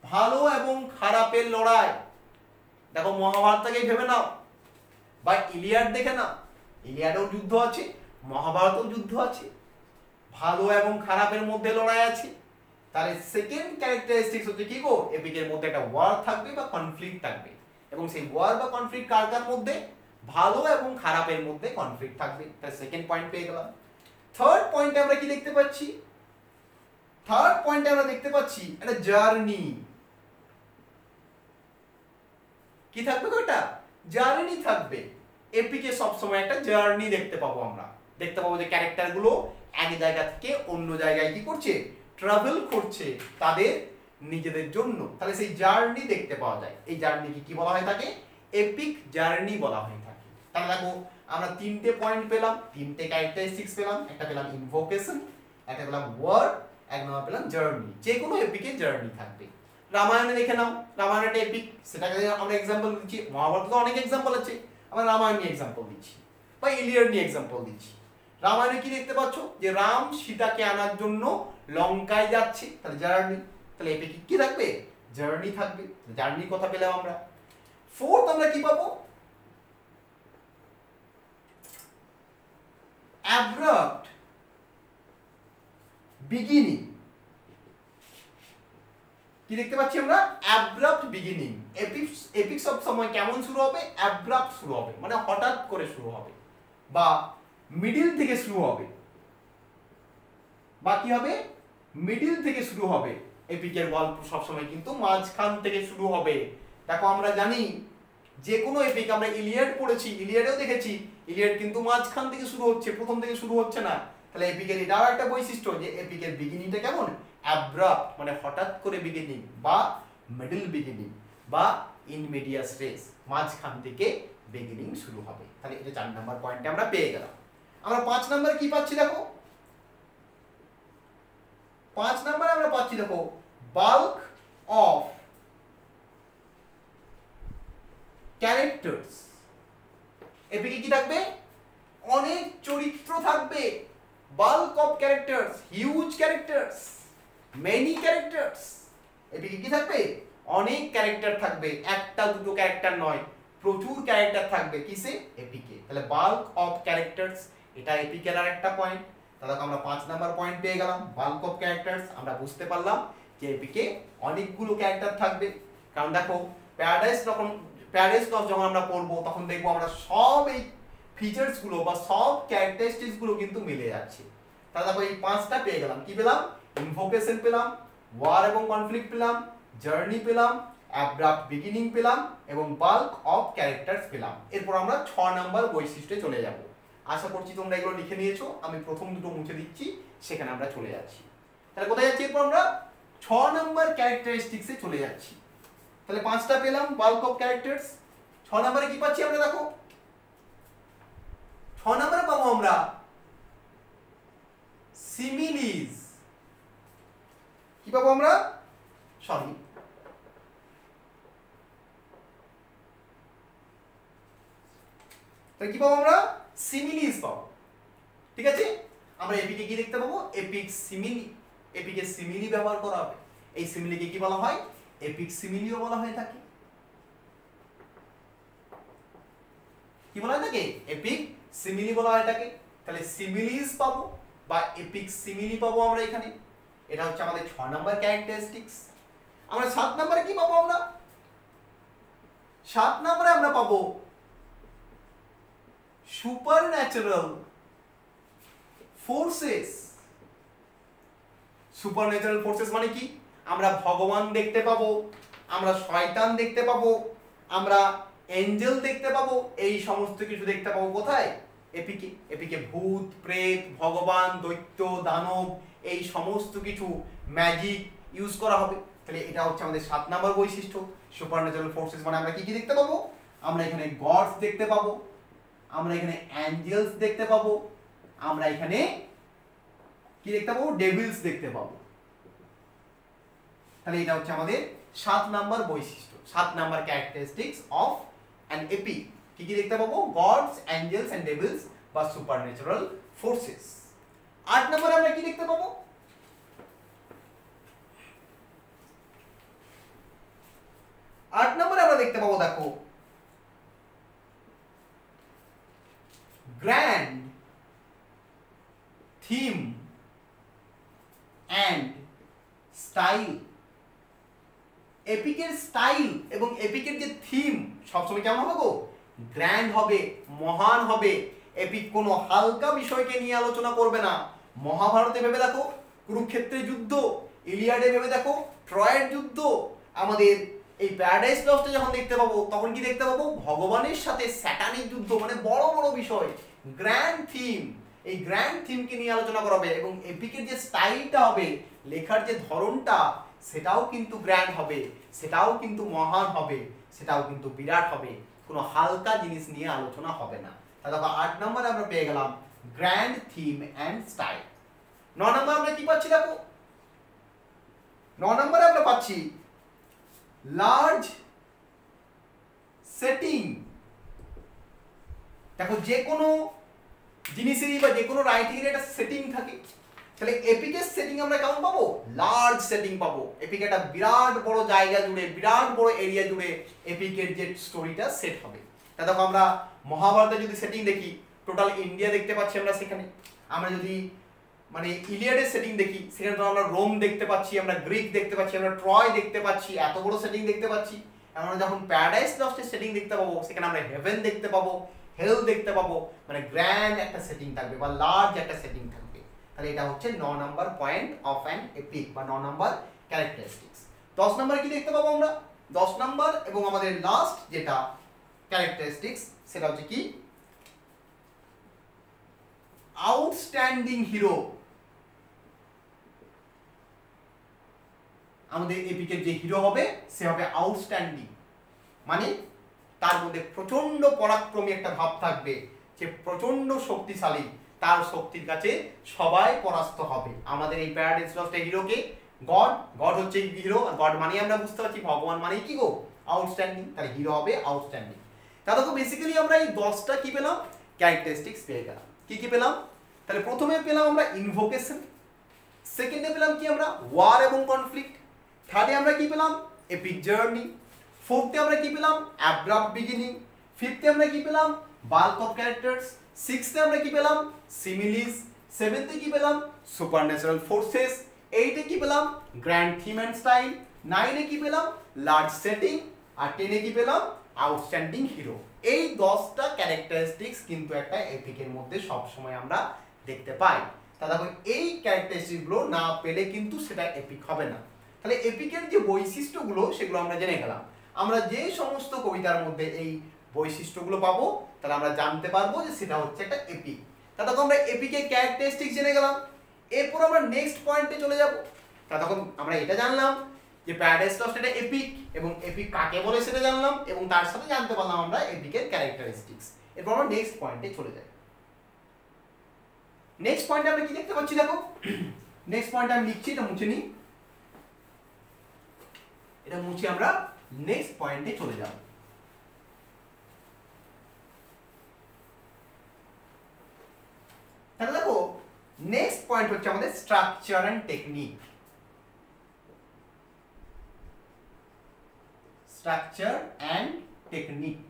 ভালো এবং খারাপের লড়াই। দেখো মহাভারতকেই ভেবে নাও বা ইলিয়াড দেখে নাও, ইলিয়াডেও যুদ্ধ আছে, মহাভারতেও যুদ্ধ আছে, ভালো এবং খারাপের মধ্যে লড়াই আছে। তাহলে সেকেন্ড ক্যারেক্টারিস্টিক্স হচ্ছে কি গো? এপিকের মধ্যে একটা ওয়ার থাকবে বা কনফ্লিক্ট থাকবে, এবং সেই ওয়ার বা কনফ্লিক্ট কার কার মধ্যে? ভালো এবং খারাপের মধ্যে কনফ্লিক্ট থাকবে। তাহলে সেকেন্ড পয়েন্ট পেয়ে গেলাম। থার্ড পয়েন্টে আমরা কি দেখতে পাচ্ছি? থার্ড পয়েন্টে আমরা দেখতে পাচ্ছি একটা জার্নি। কি থাকবে গো? এটা জার্নি থাকবে। এপিকে সবসময় একটা জার্নি দেখতে পাবো। আমরা দেখতে পাবো যে ক্যারেক্টার গুলো এক জায়গা থেকে অন্য জায়গায় কি করছে? ট্রাভেল করছে তাদের নিজেদের জন্য। তাহলে সেই জার্নি দেখতে পাওয়া যায়। এই জার্নিকে কি বলা হয় থাকে? এপিক জার্নি বলা হয় থাকে। তাহলে দেখো আমরা 3টে পয়েন্ট পেলাম, 3টে ক্যারেক্টারিস্টিক্স পেলাম। একটা পেলাম ইনভোকেশন, একটা পেলাম ওয়ার, এক নম্বর পেলাম জার্নি। যে কোনো এপিকে জার্নি থাকবে। রামায়ণে দেখে নাও, রামায়ণ একটা এপিক, সেটাকে আমরা এক্সাম্পল দিচ্ছি। মহাভারতে অনেক এক্সাম্পল আছে, আমরা রামায়ণ নিয়ে এক্সাম্পল দিচ্ছি বা ইলিয়াড নিয়ে এক্সাম্পল দিচ্ছি। রামায়ণে কি দেখতে পাচ্ছ? যে রাম সীতাকে আনার জন্য লঙ্কায় যাচ্ছে, তাহলে জার্নি। তাহলে এপিকে কি থাকবে? জার্নি থাকবে। জার্নির কথা পেলাম আমরা। ফোর্থ আমরা কি পাবো? Abrupt beginning. কি দেখতে পাচ্ছি আমরা? Abrupt beginning. এপিক সব সময় কেমন শুরু হবে? অ্যাব্রাপ্ট শুরু হবে, মানে হঠাৎ করে শুরু হবে, বা মিডিল থেকে শুরু হবে, বা কি হবে? মিডিল থেকে শুরু হবে। এপিকের গল্প সবসময় কিন্তু মাঝখান থেকে শুরু হবে। দেখো আমরা জানি যে কোনো এপিক, আমরা ইলিয়াড পড়েছি, ইলিয়াডেও দেখেছি ইলিয়াড কিন্তু মাঝখান থেকে শুরু হচ্ছে, প্রথম থেকে শুরু হচ্ছে না। তাহলে এপিকের এটাও একটা বৈশিষ্ট্য যে এপিকের বিগিনিংটা কেমন? অ্যাব্রাপ্ট, মানে হঠাৎ করে বিগিনিং, বা মিডল বিগিনিং, বা ইন মিডিয়াস রেস, মাঝখান থেকে বিগিনিং শুরু হবে। তাহলে এটা 4 নাম্বার পয়েন্টে আমরা পেয়ে গেলাম। আমরা 5 নাম্বার কি পাচ্ছি দেখো? 5 নাম্বার আমরা পাচ্ছি দেখো বাল্ক অফ ক্যারেক্টার্স। এপিকে কি থাকবে? অনেক চরিত্র থাকবে। Bulk of characters, huge characters, many characters. APK কি থাকবে? অনেক ক্যারেক্টার থাকবে, একটা দুটো ক্যারেক্টার নয়, প্রচুর ক্যারেক্টার থাকবে। কিসে? এপিকে। তাহলে বাল্ক অফ ক্যারেক্টার্স, এটা এপিকের আর একটা পয়েন্ট। তাহলে আমরা 5 নাম্বার পয়েন্ট পেয়ে গেলাম, বাল্ক অফ ক্যারেক্টার্স। আমরা বুঝতে পারলাম যে এপিকে অনেকগুলো ক্যারেক্টার থাকবে। কারণ দেখো প্যারাডাইস লস্ট যখন আমরা পড়বো তখন দেখবো আমরা সব এই ফিচার্স গুলো বা সব ক্যারেক্টারিস্টিক্স গুলো কিন্তু মিলে যাচ্ছে। তাহলে দেখো এই 5টা পেয়ে গেলাম। কি পেলাম? ইনভোকেশন পেলাম, ওয়ার এবং কনফ্লিক্ট পেলাম, জার্নি পেলাম, অ্যাব্রাপ্ট বিগিনিং পেলাম এবং বাল্ক অফ ক্যারেক্টার্স পেলাম। এরপর আমরা 6 নাম্বার বৈশিষ্ট্যে চলে যাব। আশা করছি তোমরা এগুলো লিখে নিয়েছো, আমি প্রথম দুটো মুছে দিচ্ছি, সেখানে আমরা চলে যাচ্ছি। তাহলে কোথায় যাচ্ছি এরপর আমরা 6 নাম্বার ক্যারেক্টারিস্টিক্সে চলে যাচ্ছি। তাহলে 5টা পেলাম বাল্ক অফ ক্যারেক্টার্স। 6 নম্বরে কি পাচ্ছি আমরা দেখো, 6 নম্বরে পাবো আমরা সিমিলিজ। কি পাবো আমরা, সরি তাহলে কি পাবো আমরা, সিমিলিজ পাবো। ঠিক আছে, আমরা এপিকে কি দেখতে পাবো, এপিক সিমিলি, এপিকে সিমিলি ব্যবহার করা হবে। এই সিমিলিকে কি বলা হয়, এপিক সিমিলিও বলা হয়ে থাকে। কি বলা হয় থাকে, এপিক সিমিলি বলা হয় থাকে। তাহলে সিমিলিজ পাবো বা এপিক সিমিলি পাবো আমরা এখানে। এটা হচ্ছে আমাদের 6 নাম্বার ক্যারেক্টারিস্টিক্স। আমরা 7 নম্বরে কি পাবো আমরা, 7 নম্বরে আমরা পাবো সুপারন্যাচুরাল ফোর্সেস। সুপারন্যাচুরাল ফোর্সেস মানে কি, আমরা ভগবান দেখতে পাবো, আমরা শয়তান দেখতে পাবো, আমরা এঞ্জেল দেখতে পাবো, এই সমস্ত কিছু দেখতে পাবো কোথায়, এপিকে। এপিকে ভূত প্রেত ভগবান দৈত্য দানব এই সমস্ত কিছু ম্যাজিক ইউজ করা হবে। তাহলে এটা হচ্ছে আমাদের 7 নাম্বার বৈশিষ্ট্য, সুপারন্যাচুরাল ফোর্সেস। মানে আমরা কি কি দেখতে পাবো, আমরা এখানে গডস দেখতে পাবো, আমরা এখানে অ্যাঞ্জেলস দেখতে পাবো, আমরা এখানে কি দেখতে পাবো, ডেভিলস দেখতে পাবো। তাহলে এটা হচ্ছে আমাদের 7 নাম্বার বৈশিষ্ট্য, 7 number characteristics of an epic. কি কি দেখতে পাবো, গডস অ্যাঞ্জেলস এন্ড ডেভিলস বা সুপারন্যাচুরাল ফোর্সেস। 8 নম্বরে আমরা কি দেখতে পাবো, 8 নম্বরে আমরা দেখতে পাবো দেখো গ্র্যান্ড থিম অ্যান্ড স্টাইল। এপিকের স্টাইল এবং এপিকের যে থিম সবসময় কেমন হবে গো, গ্র্যান্ড হবে, মহান হবে। এপিক কোনো হালকা বিষয়কে নিয়ে আলোচনা করবে না। মহাভারতে ভেবে দেখো কুরুক্ষেত্রের যুদ্ধ, ইলিয়াডে ভেবে দেখো ট্রয়ের যুদ্ধ, আমাদের এই প্যারাডাইস লস্টে যখন দেখতে পাবো তখন কি দেখতে পাবো, ভগবানের সাথে স্যাটানিক যুদ্ধ, মানে বড় বড় বিষয়, গ্র্যান্ড থিম। এই গ্র্যান্ড থিমকে নিয়ে আলোচনা করাবে এবং এপিকের যে স্টাইলটা হবে, লেখার যে ধরনটা, সেটাও কিন্তু গ্র্যান্ড হবে, সেটাও কিন্তু মহান হবে, সেটাও কিন্তু বিরাট হবে। কোনো হালকা জিনিস নিয়ে আলোচনা হবে না। তাহলে 8 নম্বরে আমরা পেয়ে গেলাম গ্র্যান্ড থিম অ্যান্ড স্টাইল। 9 নম্বরে আমরা কি পাচ্ছি দেখো, 9 নম্বরে আমরা পাচ্ছি লার্জ সেটিং। দেখো যে কোনো জিনিসেরই বা যে কোনো রাইটিং এর একটা সেটিং থাকে। তাহলে এপিকের সেটিং আমরা কেমন পাবো, লার্জ সেটিং পাবো। এপিক একটা বিরাট বড় জায়গা জুড়ে, বিরাট বড় এরিয়া জুড়ে এপিকের যে স্টোরিটা সেট হবে। তা দেখো আমরা মহাভারতের যদি সেটিং দেখি, টোটাল ইন্ডিয়া দেখতে পাচ্ছি আমরা সেখানে। আমরা যদি মানে ইলিয়াডের সেটিং দেখি, সেখানে তো আমরা রোম দেখতে পাচ্ছি, আমরা গ্রিক দেখতে পাচ্ছি, আমরা ট্রয় দেখতে পাচ্ছি, এত বড় সেটিং দেখতে পাচ্ছি। আমরা যখন প্যারাডাইস লস্টের সেটিং দেখতে পাবো, সেখানে আমরা হেভেন দেখতে পাবো, হেল দেখতে পাবো, মানে গ্র্যান্ড একটা সেটিং থাকবে বা লার্জ একটা সেটিং থাকবে। তাহলে এটা হচ্ছে 9 number point of an epic বা 9 নাম্বার ক্যারেক্টারিস্টিক্স। 10 নাম্বারে কি দেখতে পাবো আমরা, 10 নাম্বার এবং আমাদের লাস্ট যেটা ক্যারেক্টারিস্টিক্স সেটা হচ্ছে কি, আউটস্ট্যান্ডিং হিরো। আমাদের এপিকের যে হিরো হবে সে হবে আউটস্ট্যান্ডিং, মানে তার মধ্যে প্রচন্ড পরাক্রমী একটা ভাব থাকবে, যে প্রচন্ড শক্তিশালী, তার শক্তির কাছে সবাই পরাস্ত হবে। আমাদের এই প্যারাডাইস লস্টের হিরোকে গড, গড হচ্ছে হিরো, গড মানে আমরা বুঝতে পারছি ভগবান মানে কি গো, আউটস্ট্যান্ডিং। তাহলে হিরো হবে আউটস্ট্যান্ডিং। তাহলে তো বেসিক্যালি আমরা এই 10টা কি পেলাম, ক্যারেক্টারিস্টিক্স পেয়ে গেলাম। কি কি পেলাম, তাহলে প্রথমে পেলাম আমরা ইনভোকেশন, সেকেন্ডে পেলাম কি আমরা ওয়ার এবং কনফ্লিক্ট, থার্ডে আমরা কি পেলাম এপিক জার্নি, ফোর্থে আমরা কি পেলাম অ্যাব্রাপ্ট বিগিনিং, ফিফথে আমরা কি পেলাম বাল্ক অফ ক্যারেক্টার্স, সিক্সথে আমরা কি পেলাম সিমিলিজ, সেভেন্থে কি পেলাম সুপারন্যাচুরাল ফোর্সেস, এইটে কি পেলাম গ্র্যান্ড থিম অ্যান্ড স্টাইল, নাইনে কি পেলাম লার্জ সেটিং, আর 10-এ কি পেলাম আউটস্ট্যান্ডিং হিরো। এই 10টা ক্যারেক্টারিস্টিক্স কিন্তু একটা এপিকের মধ্যে সবসময় আমরা দেখতে পাই। তা দেখো এই ক্যারেক্টারিস্টিক্সগুলো না পেলে কিন্তু সেটা এপিক হবে না। তাহলে এপিকের যে বৈশিষ্ট্যগুলো সেগুলো আমরা জেনে গেলাম। আমরা যে সমস্ত কবিতার মধ্যে এই বৈশিষ্ট্যগুলো পাবো তাহলে আমরা জানতে পারবো যে সেটা হচ্ছে একটা এপিক। তাহলে তখন আমরা এপিকের ক্যারেক্টারিস্টিক্স জেনে গেলাম। এরপর আমরা নেক্সট পয়েন্টে চলে যাব। তা তখন আমরা এটা জানলাম যে প্যারাডাইস লস্ট এটা এপিক, এবং এপিক কাকে বলে সেটা জানলাম, এবং তার সাথে জানতে পারলাম আমরা এপিকের ক্যারেক্টারিস্টিক্স। এরপর আমরা নেক্সট পয়েন্টে চলে যাই। নেক্সট পয়েন্টে আমরা কি দেখতে পাচ্ছি দেখো, নেক্সট পয়েন্ট আমি লিখছি, এটা মুছে নিই, এটা মুছে আমরা নেক্সট পয়েন্টে চলে যাব। তাহলে দেখো নেক্সট পয়েন্ট হচ্ছে আমাদের structure and technique. Structure and technique.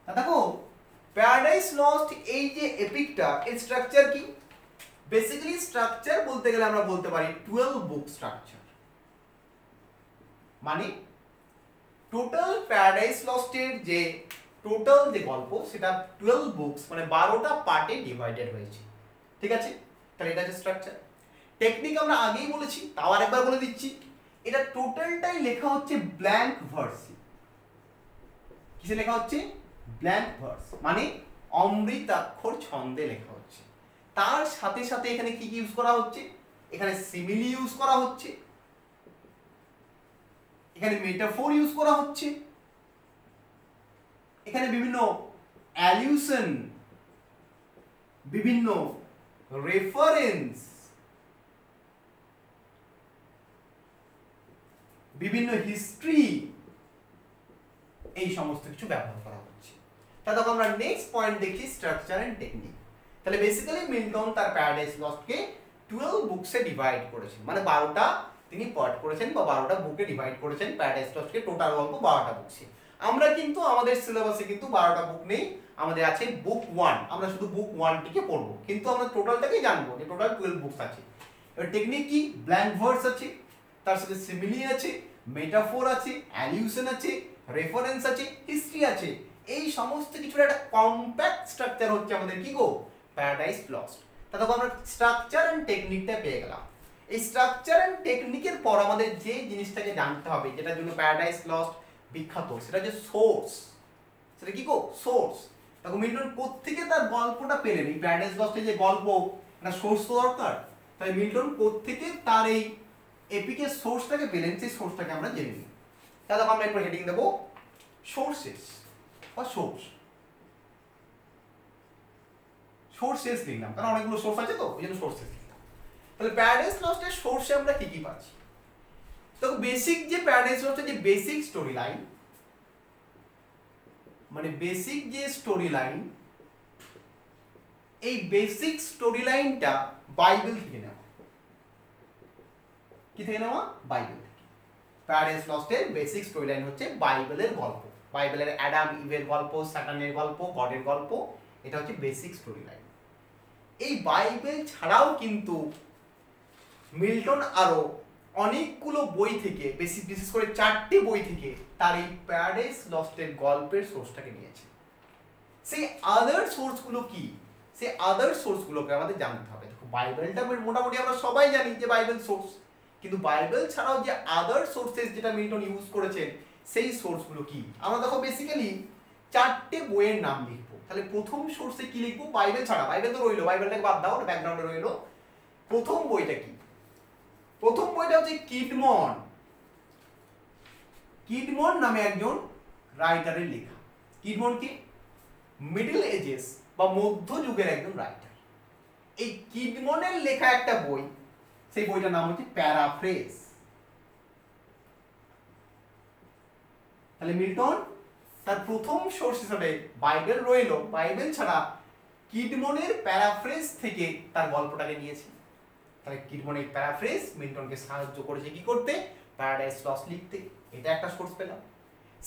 দেখো প্যারাডাইস লস্ট এই যে এপিকটা, এর স্ট্রাকচার কি? বেসিক্যালি স্ট্রাকচার বলতে গেলে আমরা বলতে পারি 12 বুক স্ট্রাকচার। মানে টোটাল প্যারাডাইস লস্টের যে টোটাল যে গল্প সেটা 12 বুকস মানে 12টা পার্টে ডিভাইডেড হয়েছে। ঠিক আছে, তাহলে এটা হচ্ছে স্ট্রাকচার। টেকনিক আমরা আগেই বলেছি, তাও আরেকবার বলে দিচ্ছি, এটা টোটালটাই লেখা হচ্ছে ব্ল্যাঙ্ক ভার্সে। কিসে লেখা হচ্ছে? ব্ল্যাঙ্ক ভার্স, মানে অমৃতাক্ষর ছন্দে লেখা হচ্ছে। তার সাথে সাথে এখানে কি কি ইউজ করা হচ্ছে? এখানে সিমিলি ইউজ করা হচ্ছে, এখানে মেটাফোর ইউজ করা হচ্ছে, এখানে বিভিন্ন অ্যালিউশন, বিভিন্ন রেফারেন্স, বিভিন্ন হিস্ট্রি, এই সমস্ত কিছু ব্যবহার করা হচ্ছে। তাহলে আমরা নেক্সট পয়েন্ট দেখি স্ট্রাকচার এন্ড টেকনিক। তাহলে বেসিক্যালি মিল্টন তার প্যারাডাইস লস্টকে 12 বুকসে ডিভাইড করেছেন, মানে 12টা তিনি পার্ট করেছেন বা 12টা বুকে ডিভাইড করেছেন প্যারাডাইস লস্টকে, টোটাল গল্প 12টা বুকসে। আমরা কিন্তু আমাদের সিলেবাসে কিন্তু 12টা বুক নেই, আমাদের আছে বুক 1। আমরা শুধু বুক 1টিকে পড়বো, কিন্তু আমরা টোটালটাকেই জানবো যে টোটাল 12 বুকস আছে। এবার টেকনিক কি? ব্ল্যাঙ্ক ভার্স আছে, তার সাথে সিমিলি আছে, মেটাফোর আছে, অ্যালিউশন আছে, রেফারেন্স আছে, হিস্ট্রি আছে। এই সমস্ত কিছুর একটা কম্প্যাক্ট স্ট্রাকচার হচ্ছে আমাদের কি গো? Paradise lost. তাহলে আমরা স্ট্রাকচার এন্ড টেকনিকটা পেয়ে গেলাম। এই স্ট্রাকচার এন্ড টেকনিকের পর আমাদের যে জিনিসটাকে জানতে হবে, যেটার জন্য প্যারাডাইস লস্ট বিখ্যাত, সেটা হচ্ছে সোর্স। সেটা কি গো? সোর্স। দেখো মিল্টন কোত্থেকে তার গল্পটা পেলেন? এই প্যারাডাইস লস্টের যে গল্প, একটা সোর্স তো দরকার। তাই মিল্টন কোত্থেকে তার এই এপিকের সোর্সটাকে পেলেন, সেই সোর্সটাকে আমরা জেনে নিই। তাহলে আমরা একটু হেডিং দেবো সোর্সেস বা সোর্স। সোর্সেস লিখলাম কারণ অনেকগুলো সোর্স আছে তো, ওই জন্য সোর্সেস লিখলাম। তাহলে প্যারাডাইস লস্টের সোর্সে আমরা কি কি পাচ্ছি? তো বেসিক যে প্যারাডাইস লস্টের যে বেসিক স্টোরি লাইন, মানে বেসিক যে স্টোরি লাইন, এই বেসিক স্টোরি লাইনটা বাইবেল থেকে নেওয়া। কি থেকে নেওয়া? বাইবেল থেকে। প্যারাডাইস লস্টের বেসিক স্টোরি লাইন হচ্ছে বাইবেলের গল্প, বাইবেলের অ্যাডাম ইভের গল্প, স্যাটানের গল্প, গডের গল্প, এটা হচ্ছে বেসিক স্টোরি লাইন। এই বাইবেল ছাড়াও কিন্তু মিল্টন আরো অনেকগুলো বই থেকে, বিশেষ করে 4টি বই থেকে তার এই প্যারাডাইস লস্টের গল্পের সোর্সটাকে নিয়েছে। সেই আদার সোর্সগুলো কি? সেই আদার সোর্সগুলোকে আমাদের জানতে হবে। দেখো বাইবেলটা মোটামুটি আমরা সবাই জানি যে বাইবেল সোর্স, কিন্তু বাইবেল ছাড়াও যে আদার সোর্সেস যেটা মিল্টন ইউজ করেছেন, সেই সোর্সগুলো কি? আমরা দেখো বেসিক্যালি 4টে বইয়ের নাম লিখবো। তাহলে প্রথম সোর্সে কি লিখবো? বাইবেল ছাড়া, বাইবেল তো রইলো, বাইবেলটাকে বাদ দাও, ব্যাকগ্রাউন্ডে রইলো। প্রথম বইটা কি? প্রথম বইটা হচ্ছে কিডমন। কিডমন নামে একজন রাইটারের লেখা। কিডমন কি? মিডল এজেস বা মধ্যযুগের একজন রাইটার। এই কিডমনের লেখা একটা বই, সেই বইটার নাম হচ্ছে প্যারাফ্রেজ। তাহলে মিল্টন তার প্রথম সোর্স হিসেবে বাইবেল রইলো, বাইবেল ছাড়া কিডমনের প্যারাফ্রেজ থেকে তার গল্পটাকে নিয়েছে। তাহলে কিডমনের প্যারাফ্রেজ মিল্টনকে সাহায্য করেছে কি করতে? প্যারাডাইস লস্ট লিখতে। এটা একটা সোর্স পেলাম।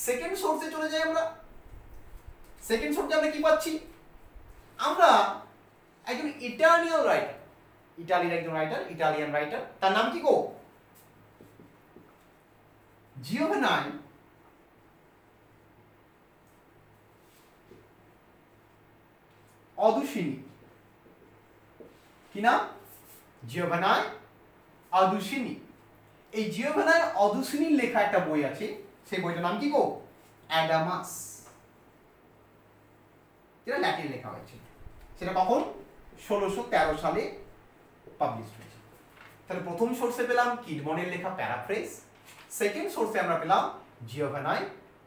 সেকেন্ড সোর্সে চলে যাই আমরা। সেকেন্ড সোর্সে আমরা কি পাচ্ছি? আমরা একজন ইটালিয়ান রাইটার, ইটালির একজন রাইটার, ইটালিয়ান রাইটার, তার নাম কি গো? জিওভেনাই অদুসিনি। কি নাম? জিওভানাই অদুসিনি। এই জিওভানাই অদুসিনির লেখা একটা বই আছে, সেই বইটার নাম কি গো? অ্যাডামাস, যেটা ল্যাটিন লেখা হয়েছে। সেটা কখন? 1613 সালে পাবলিশ হয়েছে। তাহলে প্রথম সোর্সে পেলাম কিডমনের লেখা প্যারাফ্রেজ, সেকেন্ড সোর্সে আমরা পেলাম জিওভানাই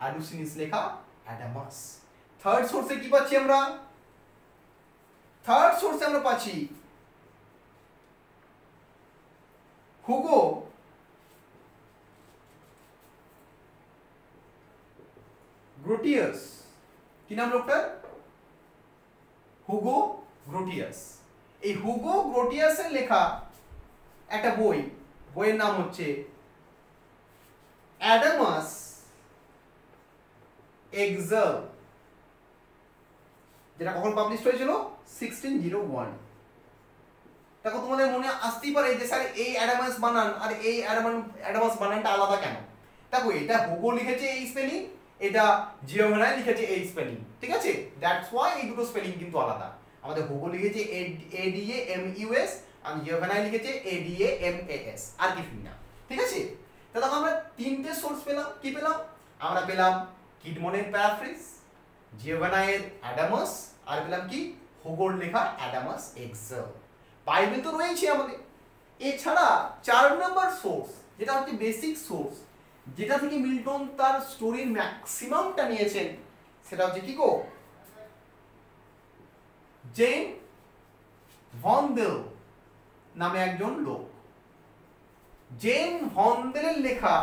অদুসিনিস লেখা অ্যাডামাস। থার্ড সোর্সে কি পাচ্ছি আমরা? থার্ড সোর্সে আমরা পাচ্ছি হুগো গ্রোটিয়াস। কি নাম লোকটার? হুগো গ্রোটিয়াস। এই হুগো গ্রোটিয়াসের লেখা একটা বই, বইয়ের নাম হচ্ছে অ্যাডামাস এক্সাল, যেটা কখন পাবলিশ হয়েছিল? 1601। দেখো তোমাদের মনে আসতেই পারে যে স্যার এই অ্যাডামাস বানান আর এই অ্যাডামাস বানানটা আলাদা কেন? দেখো এটা হুগো লিখেছে এই স্পেলিং, এটা জিওভানাই লিখেছে এই স্পেলিং, ঠিক আছে? দ্যাটস ওয়াই এই দুটো স্পেলিং কিন্তু আলাদা। আমাদের হুগো লিখেছে ADAMUS আর জিওভানাই লিখেছে ADAMAS, আর কিছুই না, ঠিক আছে? তাহলে আমরা তিনটে সোর্স পেলাম। কি পেলাম? আমরা পেলাম কিডমনের প্যারাফ্রেজ, জিওভানাইয়ের অ্যাডামাস, আর পেলাম কি? হুগোর লেখা অ্যাডামাস এক্সাল। বাইবেল তো রয়েছে আমাদের। এছাড়া 4 নম্বর সোর্স, যেটা হচ্ছে বেসিক সোর্স, যেটা থেকে মিল্টন তার স্টোরির ম্যাক্সিমামটা নিয়েছেন, সেটা হচ্ছে কি গো? জেন ভন্ডেল নামে একজন লোক। জেন ভন্ডেলের লেখা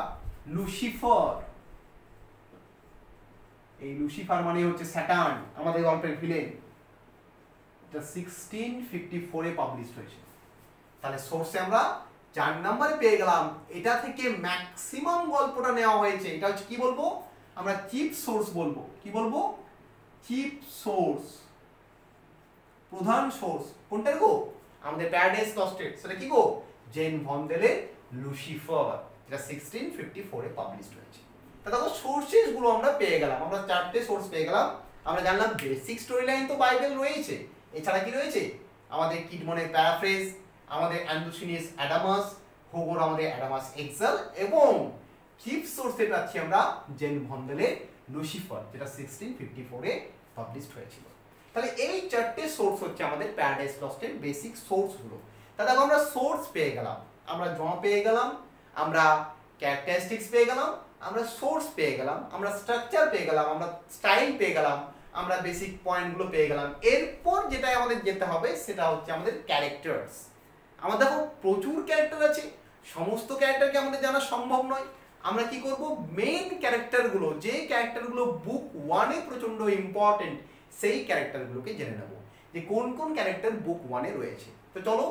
লুসিফার। এই লুসিফার মানে হচ্ছে স্যাটার্ন, আমাদের গল্পের ভিলেন। এটা 1654 এ পাবলিশ হয়েছে। তাহলে সোর্সে আমরা 4 নম্বরে পেয়ে গেলাম। এটা থেকে ম্যাক্সিমাম গল্পটা নেওয়া হয়েছে। এটা হচ্ছে কি বলবো? আমরা চিফ সোর্স বলবো। কি বলবো? চিফ সোর্স, প্রধান সোর্স। কোনটা গো? আমাদের প্যারাডাইস লস্টের। সেটা কি গো? জেন ভন্ডেলের লুসিফার, যেটা 1654 এ পাবলিশ হয়েছে। তা দেখো সোর্সেস গুলো আমরা পেয়ে গেলাম। আমরা 4টে সোর্স পেয়ে গেলাম। আমরা জানলাম বেসিক স্টোরি লাইন তো বাইবেল রয়েছে, এছাড়া কি রয়েছে? আমাদের কিডমনের প্যারাফ্রেজ, আমাদের অ্যান্ডুসিনিস অ্যাডামাস, হুগোর আমাদের অ্যাডামাস এক্সাল, এবং চিফ সোর্সে পাচ্ছি আমরা জেন ভন্ডেলের লুসিফার, যেটা 1654 এ পাবলিশ হয়েছিল। তাহলে এই 4টে সোর্স হচ্ছে আমাদের প্যারাডাইস লস্টের বেসিক সোর্স গুলো। তাহলে আমরা সোর্স পেয়ে গেলাম, আমরা জমা পেয়ে গেলাম, আমরা ক্যারেক্টারিস্টিক্স পেয়ে গেলাম, আমরা সোর্স পেয়ে গেলাম, আমরা স্ট্রাকচার পেয়ে গেলাম, আমরা স্টাইল পেয়ে গেলাম, আমরা বেসিক পয়েন্টগুলো পেয়ে গেলাম। এরপর যেটা আমাদের যেতে হবে সেটা হচ্ছে আমাদের ক্যারেক্টার্স। আমাদের দেখো প্রচুর ক্যারেক্টার আছে, সমস্ত ক্যারেক্টারকে আমাদের জানা সম্ভব নয়। আমরা কি করব? মেইন ক্যারেক্টারগুলো, যে ক্যারেক্টারগুলো বুক 1 এ প্রচন্ড ইম্পর্টেন্ট, সেই ক্যারেক্টারগুলোকে জেনে নেব যে কোন কোন ক্যারেক্টার বুক 1 এ রয়েছে। তো চলো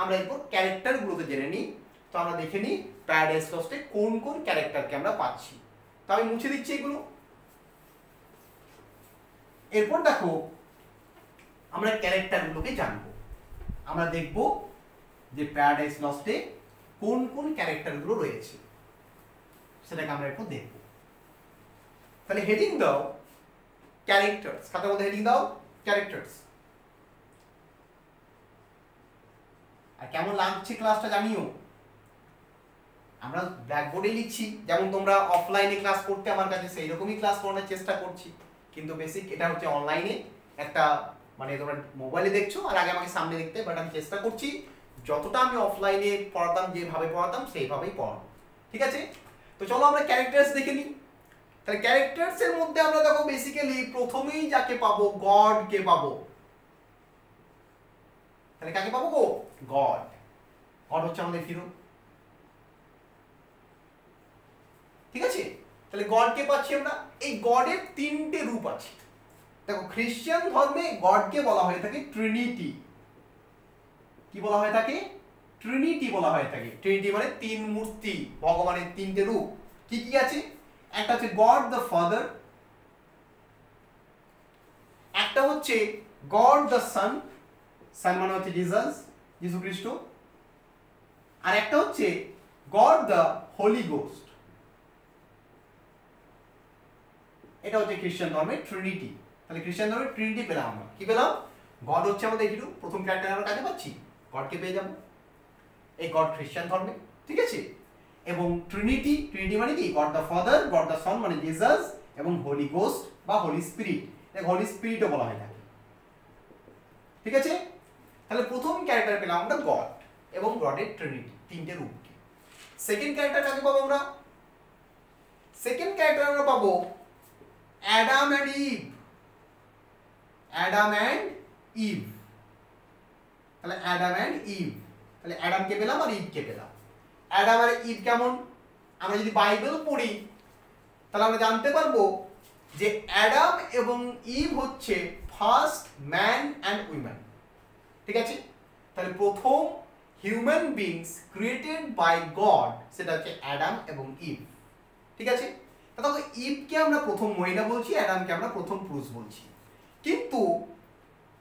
আমরা এরপর ক্যারেক্টারগুলোকে জেনে নিই। তো আমরা দেখে নিই প্যারাডাইস লস্টে কোন কোন ক্যারেক্টারকে আমরা পাচ্ছি। তো আমি মুছে দিচ্ছি এগুলো। এরপর দেখো আমরা ক্যারেক্টারগুলোকে জানবো। আমরা দেখব যে প্যারাডাইস লস্টে কোন কোন ক্যারেক্টারগুলো রয়েছে, সেটাকে আমরা একটু দেখব। তাহলে হেডিং দাও ক্যারেক্টার্স, খাতার মধ্যে হেডিং দাও ক্যারেক্টার্স। আর কেমন লাগছে ক্লাসটা জানিও। আমরা ব্ল্যাকবোর্ডে লিখছি, যেমন তোমরা অফলাইনে ক্লাস করতে আমার কাছে, সেই রকমই ক্লাস করানোর চেষ্টা করছি, কিন্তু বেসিক এটা হচ্ছে অনলাইনে একটা, মানে তোমরা মোবাইলে দেখছো আর আগে আমাকে সামনে দেখতে, বাট আমি চেষ্টা করছি যতটা আমি অফলাইনে পড়াতাম যেভাবে পড়াতাম সেইভাবেই পড়ানো, ঠিক আছে? তো চলো আমরা ক্যারেক্টার্স দেখে নিই। তাহলে ক্যারেক্টার্স এর মধ্যে আমরা দেখো বেসিক্যালি প্রথমেই যাকে পাবো, গড কে পাবো। তাহলে কাকে পাবো গো? গড। গড হচ্ছে আমাদের হিরো, ঠিক আছে? তাহলে গডকে পাচ্ছি আমরা। এই গডের 3টে রূপ আছে। দেখো খ্রিস্টান ধর্মে গডকে বলা হয়ে থাকে ট্রিনিটি। কি বলা হয়ে থাকে? ট্রিনিটি বলা হয়ে থাকে। ট্রিনিটি মানে 3 মূর্তি, ভগবানের 3টে রূপ। কি কি আছে? একটা হচ্ছে গড দ্য ফাদার, একটা হচ্ছে গড দ্য সন, সন মানে হচ্ছে জিসাস, যিশু খ্রিস্ট, আর একটা হচ্ছে গড দ্য হোলি গোস্ট। এটা হচ্ছে খ্রিস্টান ধর্মের ট্রিনিটি। তাহলে খ্রিস্টান ধর্মের ট্রিনিটি পেলাম আমরা। কি পেলাম? গড হচ্ছে আমাদের হিরো, প্রথম ক্যারেক্টার আমরা কাকে পাচ্ছি? গডকে পেয়ে যাব। এই গড খ্রিস্টান ধর্মে, ঠিক আছে। এবং ট্রিনিটি, ট্রিনিটি মানে কি, god the father, god the son মানে জিসাস, এবং হোলি গোস্ট বা হোলি স্পিরিট, হোলি স্পিরিটও বলা হয় থাকে, ঠিক আছে। তাহলে প্রথম ক্যারেক্টার পেলাম আমরা গড এবং গডের ট্রিনিটি, তিনটে রূপকে। সেকেন্ড ক্যারেক্টার কাকে পাবো আমরা? সেকেন্ড ক্যারেক্টার আমরা পাবো Adam and Eve. Adam and Eve, তাহলে অ্যাডাম অ্যান্ড ইভ, তাহলে অ্যাডামকে পেলাম আর ইভকে পেলাম। অ্যাডাম আর ইভ কেমন? আমরা যদি বাইবেল পড়ি তাহলে আমরা জানতে পারবো যে অ্যাডাম এবং ইভ হচ্ছে ফার্স্ট ম্যান অ্যান্ড উইমেন, ঠিক আছে। তাহলে প্রথম human beings created by God সেটা হচ্ছে অ্যাডাম এবং ইভ, ঠিক আছে। তাহলে ইভকে আমরা প্রথম মহিলা বলছি, অ্যাডামকে আমরা প্রথম পুরুষ বলছি। কিন্তু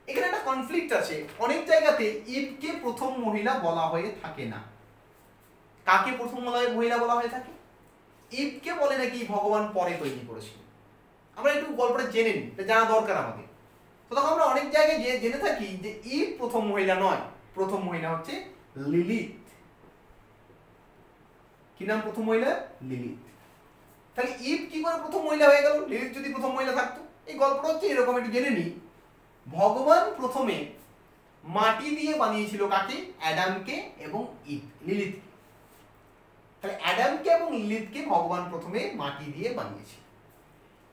এখানে একটা কনফ্লিক্ট আছে, অনেক জায়গাতে ইভকে প্রথম মহিলা বলা হয়ে থাকে না। কাকে প্রথম মহিলা বলা হয়ে থাকে? ইভকে বলে নাকি ভগবান পরে তৈরি করেছিল। আমরা একটু গল্পটা জেনে নিই, এটা জানা দরকার আমাদের। তো তখন আমরা অনেক জায়গায় জেনে থাকি যে ইভ প্রথম মহিলা নয়, প্রথম মহিলা হচ্ছে লিলিথ। কি নাম প্রথম মহিলা? লিলিথ। তাহলে ইভ কি করে প্রথম মহিলা হয়ে গেল, লিলিথ যদি প্রথম মহিলা থাকতো? এই গল্পটা হচ্ছে এরকম, একটু জেনে নিই। ভগবান প্রথমে মাটি দিয়ে বানিয়েছিল কাকে? অ্যাডামকে এবং ইভ, লিলিথকে। তাহলে অ্যাডামকে এবং লিলিথকে ভগবান প্রথমে মাটি দিয়ে বানিয়েছিল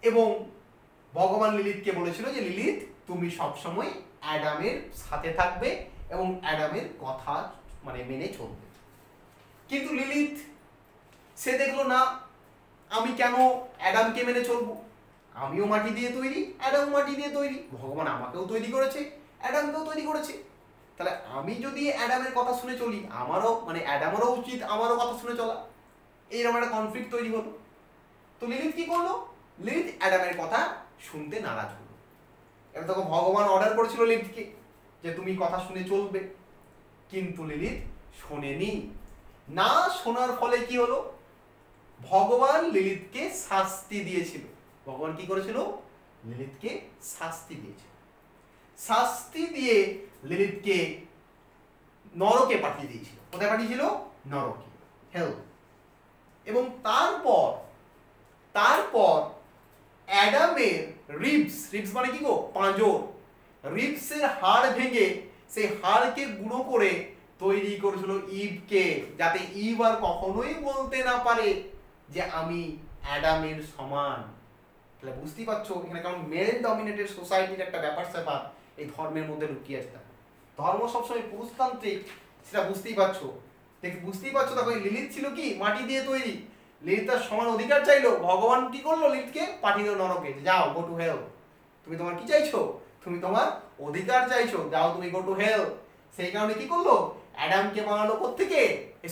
এবং ভগবান লিলিথকে বলেছিল যে লিলিথ তুমি সবসময় অ্যাডামের সাথে থাকবে এবং অ্যাডামের কথা মানে মেনে চলবে। কিন্তু লিলিথ সে দেখলো না, আমি কেন অ্যাডামকে মেনে চলবো? আমিও মাটি দিয়ে তৈরি, অ্যাডামও মাটি দিয়ে তৈরি, ভগবান আমাকেও তৈরি করেছে, অ্যাডামকেও তৈরি করেছে। তাহলে আমি যদি অ্যাডামের কথা শুনে চলি, আমারও মানে অ্যাডামেরও উচিত আমারও কথা শুনে চলা। এইরকম একটা কনফ্লিক্ট তৈরি হলো। তো লিলিথ কি করলো? লিলিথ অ্যাডামের কথা শুনতে নারাজ হলো। এবার তখন ভগবান অর্ডার করেছিল লিলিথকে যে তুমি কথা শুনে চলবে, কিন্তু লিলিথ শোনেনি। না শোনার ফলে কি হলো? ভগবান লিলিথকে শাস্তি দিয়েছিল। ভগবান কি করেছিল? লিলিথকে শাস্তি দিয়েছিল। শাস্তি দিয়ে লিলিথকে নরকে পাঠিয়ে দিয়েছিল। কোথায় পাঠিয়েছিল? নরকে, হেল। এবং তারপর অ্যাডামের রিবস মানে কি গো? পাঁজর, রিবসের হাড় ভেঙে সেই হাড়কে গুঁড়ো করে তৈরি করেছিল ইভকে, যাতে ইভ আর কখনোই বলতে না পারে যে আমি অ্যাডামের সমান। তাহলে বুঝতেই পারছো এখানে কারণ মেল ডমিনেটেড সোসাইটির একটা ব্যাপার স্যাপার এই ধর্মের মধ্যে লুকিয়ে আছে। ধর্ম সবসময় পুরুষতান্ত্রিক, সেটা বুঝতেই পারছো। বুঝতেই পারছো দেখো লিলিথ ছিল কি? মাটি দিয়ে তৈরি। লিলিথ তার সমান অধিকার চাইলো, ভগবান কি করলো? লিলিথকে পাঠিয়ে দিল নরকে, যাও গো টু হেল। তুমি তোমার কি চাইছো? তুমি তোমার অধিকার চাইছো, যাও তুমি গো টু হেল। সেই কারণে কি করলো? অ্যাডামকে বানালো কোত্থেকে?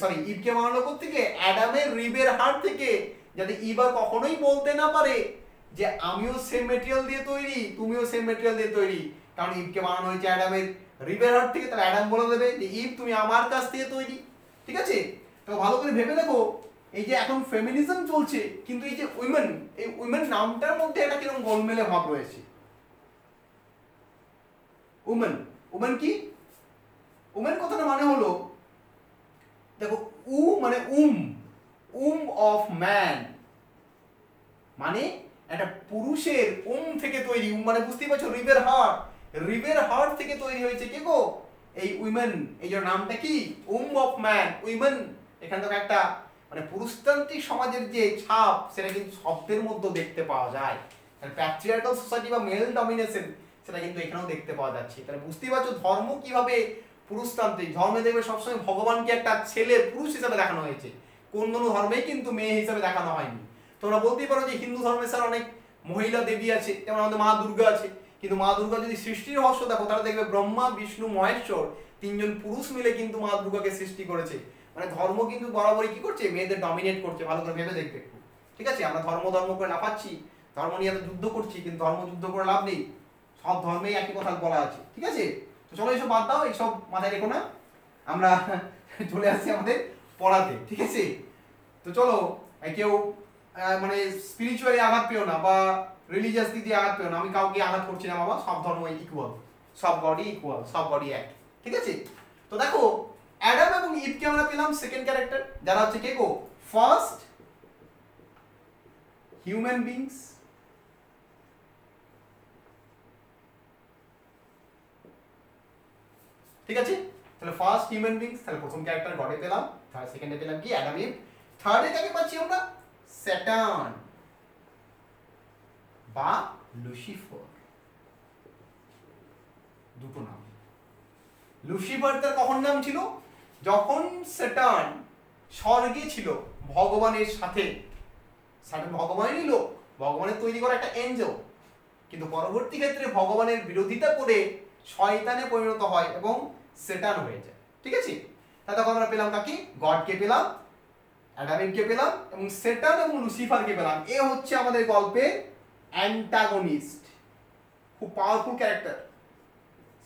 সরি, ইভকে বানালো কোত্থেকে? অ্যাডামের রিবের হাড় থেকে, যাতে ইভ আর কখনোই বলতে না পারে যে আমিও সেম মেটেরিয়াল দিয়ে তৈরি, তুমিও সেম মেটেরিয়াল দিয়ে তৈরি। কারণ ইভকে বানানো হয়েছে অ্যাডামের রিবের হাড় থেকে, তাহলে অ্যাডাম বলে দেবে যে ইভ তুমি আমার কাছ থেকে তৈরি, ঠিক আছে। তো ভালো করে ভেবে দেখো, এই যে এখন ফেমিনিজম চলছে, কিন্তু এই যে উইমেন, এই উইমেন নামটার মধ্যে একটা কিরকম গোলমেলে ভাব রয়েছে। উমেন কি? উমেন কথাটা মানে হলো, দেখো মানে উম অফ ম্যান, মানে একটা পুরুষের থেকে তৈরি। মানে বুঝতেই পারছো, রিবের হার্ট থেকে তৈরি হয়েছে কে গো? এই উইমেন। এই যে নামটা কি? Of man, women. এখান থেকে একটা মানে পুরুষতান্ত্রিক সমাজের যে ছাপ সেটা কিন্তু শব্দের মধ্যে দেখতে পাওয়া যায়। প্যাট্রিয়ার্কাল সোসাইটি বা মেল ডমিনেশন সেটা কিন্তু এখানেও দেখতে পাওয়া যাচ্ছে। তাহলে বুঝতেই পারছো ধর্ম কিভাবে পুরুষতান্ত্রিক। ধর্মে দেখবে সবসময় ভগবানকে একটা ছেলে পুরুষ হিসাবে দেখানো হয়েছে, কোন ধর্মেই কিন্তু মেয়ে হিসাবে দেখানো হয়নি। তোমরা বলতেই পারো যে হিন্দু ধর্মে স্যার অনেক মহিলা দেবী আছে, যেমন আমাদের মা দুর্গা আছে, কিন্তু মা দুর্গা যদি সৃষ্টির রহস্য দেখো তাহলে দেখবে ব্রহ্মা বিষ্ণু মহেশ্বর তিনজন পুরুষ মিলে কিন্তু মা দুর্গাকে সৃষ্টি করেছে। মানে ধর্ম কিন্তু বরাবরই কি করছে? মেয়েদের ডমিনেট করছে। ভালো করে ভেবে দেখবে একটু, ঠিক আছে। আমরা ধর্ম করে লাফাচ্ছি, ধর্ম নিয়ে এত যুদ্ধ করছি, কিন্তু ধর্ম যুদ্ধ করে লাভ নেই। সব ধর্মেই একই কথা বলা আছে, ঠিক আছে। তো চলো এইসব বাদ দাও, এইসব মাথায় রেখো না। আমরা চলে আসছি আমাদের পড়াতে, ঠিক আছে। তো চলো, কেউ মানে স্পিরিচুয়ালি আঘাত পেও না বা রিলিজিয়াস দিক দিয়ে আঘাত পেও না। আমি কাউকে আঘাত করছি না বাবা, সব ধর্ম ইকুয়াল, সব গডই ইকুয়াল, সব গডই এক, ঠিক আছে। তো দেখো অ্যাডাম এবং ইভকে আমরা পেলাম সেকেন্ড ক্যারেক্টার, যারা হচ্ছে কে গো, ফার্স্ট হিউম্যান বিংস। ঠিক আছে, তাহলে ফার্স্ট হিউম্যান বিংস, তাহলে প্রথম ক্যারেক্টার গডে পেলাম, থার্ড সেকেন্ডে পেলাম কি অ্যাডাম ইভ, থার্ডে কাকে পাচ্ছি আমরা, স্যাটার্ন বা লুসিফার, দুটো নাম। লুসিফার তার কখন নাম ছিল, যখন স্যাটার্ন স্বর্গে ছিল ভগবানের সাথে, স্যাটার্ন ভগবানেরই লোক, ভগবানের তৈরি করা একটা এঞ্জেল, কিন্তু পরবর্তী ক্ষেত্রে ভগবানের বিরোধিতা করে শয়তানে পরিণত হয় এবং স্যাটার্ন হয়ে যায়। ঠিক আছে, তাহলে তখন আমরা পেলাম কাকে, গডকে পেলাম, অ্যাডাম ইভকে পেলাম এবং স্যাটার্ন এবং লুসিফারকে পেলাম। এ হচ্ছে আমাদের গল্পের অ্যান্টাগনিস্ট, খুব পাওয়ারফুল ক্যারেক্টার।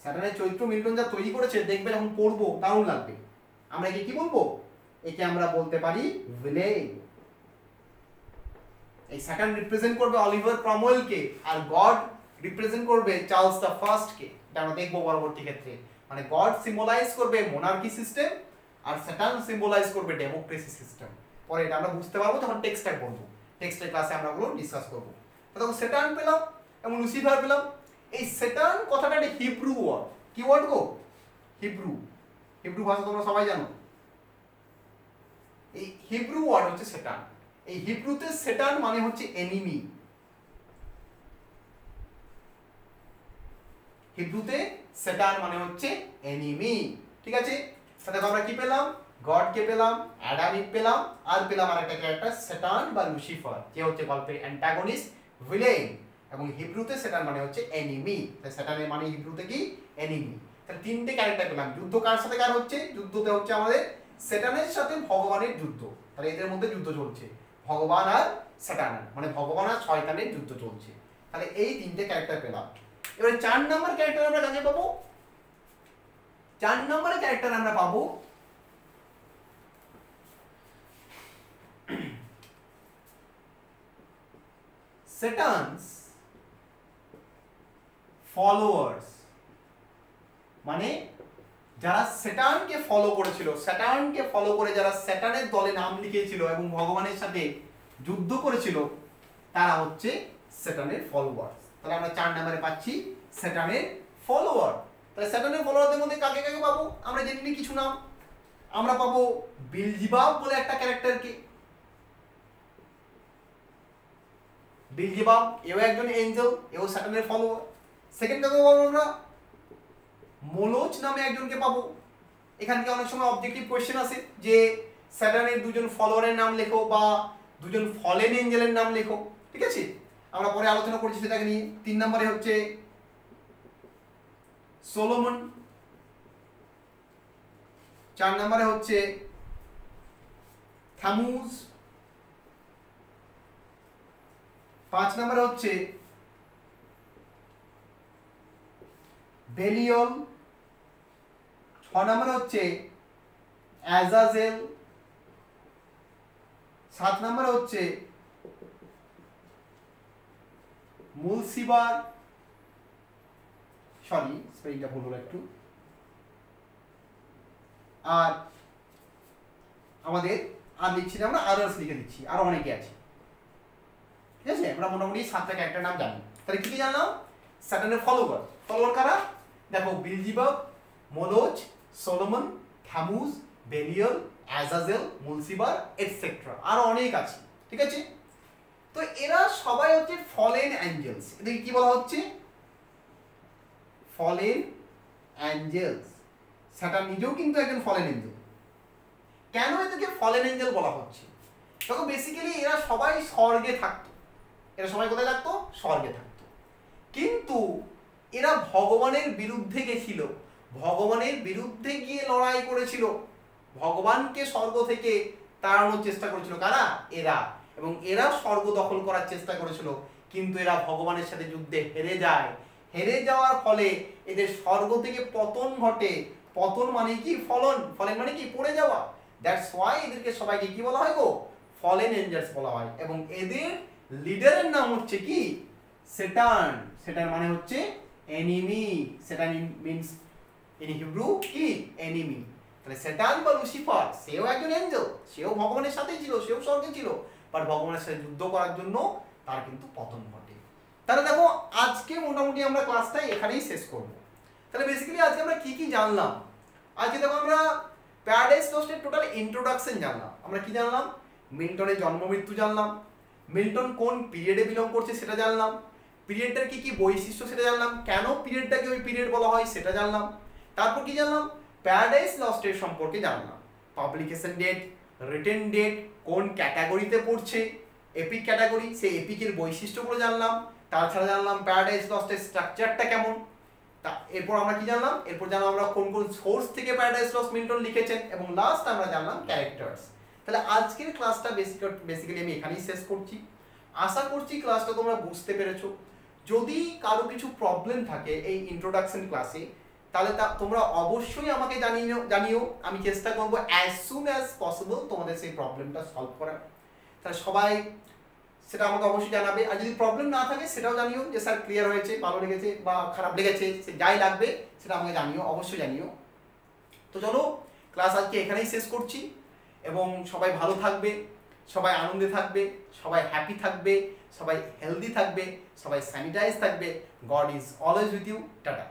স্যাটার্নের চরিত্র মিল্টন যা তৈরি করেছে দেখবে যখন পড়বো দারুণ লাগবে। আমরা একে কি বলবো, একে আমরা বলতে পারি ভিলেন। এই স্যাটার্ন রিপ্রেজেন্ট করবে অলিভার ক্রমওয়েলকে আর গড রিপ্রেজেন্ট করবে চার্লস দ্য ফার্স্টকে, এটা আমরা দেখবো পরবর্তী ক্ষেত্রে। মানে গড সিম্বলাইজ করবে মোনার্কি সিস্টেম আর স্যাটার্ন সিম্বলাইজ করবে ডেমোক্রেসি সিস্টেম। পরে এটা আমরা বুঝতে পারবো যখন টেক্সটটা পড়বো, টেক্সটের ক্লাসে আমরা ওগুলো ডিসকাস করবো। তখন স্যাটার্ন পেলাম এবং লুসিফার পেলাম। এই স্যাটার্ন কথাটা একটা হিব্রু ওয়ার্ড, কি ওয়ার্ড গো, হিব্রু, হিব্রু ভাষা তোমরা সবাই জানো। এই হিব্রু ওয়ার্ড হচ্ছে স্যাটার্ন। এই হিব্রুতে স্যাটার্ন মানে হচ্ছে এনিমি, হিব্রুতে স্যাটার্ন মানে হচ্ছে এনিমি। ঠিক আছে, তাহলে আমরা কি পেলাম, গডকে পেলাম, অ্যাডাম ইভ পেলাম, আর পেলাম আরেকটা ক্যারেক্টার স্যাটার্ন বা লুসিফার, যে হচ্ছে গল্পের অ্যান্টাগনিস্ট, ভিলেন। এবং হিব্রুতে স্যাটার্ন মানে হচ্ছে এনিমি, তাই স্যাটার্নের মানে হিব্রুতে কি, এনিমি। তাহলে তিনটে ক্যারেক্টার পেলাম। যুদ্ধ কার সাথে কার হচ্ছে, যুদ্ধতে হচ্ছে আমাদের স্যাটার্নের সাথে ভগবানের যুদ্ধ। তাহলে এদের মধ্যে যুদ্ধ চলছে, ভগবান আর স্যাটার্ন, মানে ভগবান আর শয়তানের যুদ্ধ চলছে। তাহলে এই তিনটে ক্যারেক্টার পেলাম। এবারে 4 নম্বর ক্যারেক্টার আমরা কাকে পাবো, 4 নম্বরের ক্যারেক্টার আমরা পাবো স্যাটার্নস ফলোয়ার্স, মানে যারা স্যাটার্নকে ফলো করেছিল, স্যাটার্নকে ফলো করে যারা স্যাটার্নের দলে নাম লিখিয়েছিল এবং ভগবানের সাথে যুদ্ধ করেছিল, তারা হচ্ছে স্যাটার্নের ফলোয়ার্স। তাহলে আমরা 4 নম্বরে পাচ্ছি স্যাটার্নের ফলোয়ার। তাহলে স্যাটার্নের ফলোয়ারদের মধ্যে কাকে কাকে পাবো, আমরা জেনে নিই কিছু নাম। আমরা পাবো বিলজিবাব বলে একটা ক্যারেক্টারকে, বিলজিবাব এও একজন এঞ্জেল, এও স্যাটার্নের ফলোয়ার। সেকেন্ড কাকে পাবো আমরা, মোলোচ নামে একজনকে পাবো। এখান থেকে অনেক সময় অবজেক্টিভ কোয়েশ্চেন আসে যে স্যাটার্নের দুজন ফলোয়ারের নাম লেখো বা দুজন ফলেন এঞ্জেলের নাম লেখো। ঠিক আছে, আমরা পরে আলোচনা করছি সেটাকে নিয়ে। 3 নম্বরে হচ্ছে সোলোমন, 4 নম্বরে হচ্ছে থামুজ, 5 নম্বরে হচ্ছে বেলিয়ল, 6 নম্বরে হচ্ছে অ্যাজাজেল, 7 নম্বরে হচ্ছে মুলসিবার, সরি স্পেলিংটা ভুল হলো একটু, আর আমাদের আর লিখছি না আমরা, আদার্স লিখে দিচ্ছি, আরো অনেকে আছে। ঠিক আছে, আমরা মোটামুটি 7টা ক্যারেক্টার নাম জানি। তাহলে কি জানলাম, স্যাটার্নের ফলোয়ার, ফলোয়ার কারা দেখো, বিলজিবাব, মোলোচ, সোলোমন, থামুজ, বেলিয়ল, অ্যাজাজেল, মুলসিবার এটসেট্রা, আরো অনেক আছে। ঠিক আছে, তো এরা সবাই হচ্ছে ফলেন অ্যাঞ্জেলস। এদেরকে কি বলা হচ্ছে, ফলেন অ্যাঞ্জেলস। স্যাটার্ন নিজেও কিন্তু একজন ফলেন অ্যাঞ্জেল। কেন এদেরকে ফলেন অ্যাঞ্জেল বলা হচ্ছে, দেখো বেসিক্যালি এরা সবাই স্বর্গে থাকতো। এরা সবাই কোথায় থাকতো, স্বর্গে থাকতো। কিন্তু এরা ভগবানের বিরুদ্ধে গেছিল, ভগবানের বিরুদ্ধে গিয়ে লড়াই করেছিল, ভগবানকে স্বর্গ থেকে তাড়ানোর চেষ্টা করেছিল কারা, এরা। এবং এরা স্বর্গ দখল করার চেষ্টা করেছিল, কিন্তু এরা ভগবানের সাথে যুদ্ধে হেরে যায়। হেরে যাওয়ার ফলে এদের স্বর্গ থেকে পতন ঘটে। পতন মানে কি, ফলন, ফলেন মানে কি, পড়ে যাওয়া। দ্যাটস ওয়াই এদেরকে সবাইকে কি বলা হয় গো, ফলেন এঞ্জেলস বলা হয়। এবং এদের লিডারের নাম হচ্ছে কি, স্যাটার্ন। স্যাটার্ন মানে হচ্ছে enemy, Satan means in Hebrew কি, এনিমি। তাহলে স্যাটার্ন বা লুসিফার সেও একজন এঞ্জেল, সেও ভগবানের সাথেই ছিল, সেও স্বর্গে ছিল, বাট ভগবানের সাথে যুদ্ধ করার জন্য তার কিন্তু পতন ঘটে। তাহলে দেখো আজকে মোটামুটি আমরা ক্লাসটা এখানেই শেষ করব। তাহলে বেসিক্যালি আজকে আমরা কি কি জানলাম? আজকে দেখো আমরা প্যারাডাইস লস্টের টোটাল ইন্ট্রোডাকশন জানলাম। আমরা কি জানলাম? মিল্টনের জন্ম মৃত্যু জানলাম, মিল্টন কোন পিরিয়ডে বিলং করছে সেটা জানলাম, পিরিয়ডটার কি কি বৈশিষ্ট্য সেটা জানলাম, কেন পিরিয়ডটাকে ওই পিরিয়ড বলা হয় সেটা জানলাম। তারপর কি জানলাম? প্যারাডাইস লস্টের সম্পর্কে জানলাম, পাবলিকেশন ডেট, রিটেন ডেট, কোন ক্যাটাগরিতে পড়ছে, এপিক ক্যাটাগরি, সেই এপিকের বৈশিষ্ট্যগুলো জানলাম। তাছাড়া জানলাম প্যারাডাইস লস্টের স্ট্রাকচারটা কেমন। তা এরপর আমরা কি জানলাম? এরপর জানলাম আমরা কোন কোন সোর্স থেকে প্যারাডাইস লস্ট মিল্টন লিখেছেন, এবং লাস্ট আমরা জানলাম ক্যারেক্টার্স। তাহলে আজকের ক্লাসটা বেসিক্যালি আমি এখানেই শেষ করছি। আশা করছি ক্লাসটা তোমরা বুঝতে পেরেছো। যদি কারো কিছু প্রবলেম থাকে এই ইন্ট্রোডাকশন ক্লাসে, তাহলে তোমরা অবশ্যই আমাকে জানিও। আমি চেষ্টা করবো অ্যাজ সুন অ্যাজ পসিবল তোমাদের সেই প্রবলেমটা সলভ করার। তাহলে সবাই সেটা আমাকে অবশ্যই জানাবে। আর যদি প্রবলেম না থাকে সেটাও জানিও, যে স্যার ক্লিয়ার হয়েছে, ভালো লেগেছে বা খারাপ লেগেছে, সে যাই লাগবে সেটা আমাকে জানিও, অবশ্যই জানিও। তো চলো ক্লাস আজকে এখানেই শেষ করছি, এবং সবাই ভালো থাকবে, সবাই আনন্দে থাকবে, সবাই হ্যাপি থাকবে, সবাই হেলদি থাকবে, সবাই স্যানিটাইজ থাকবে। God is always with you. Tata.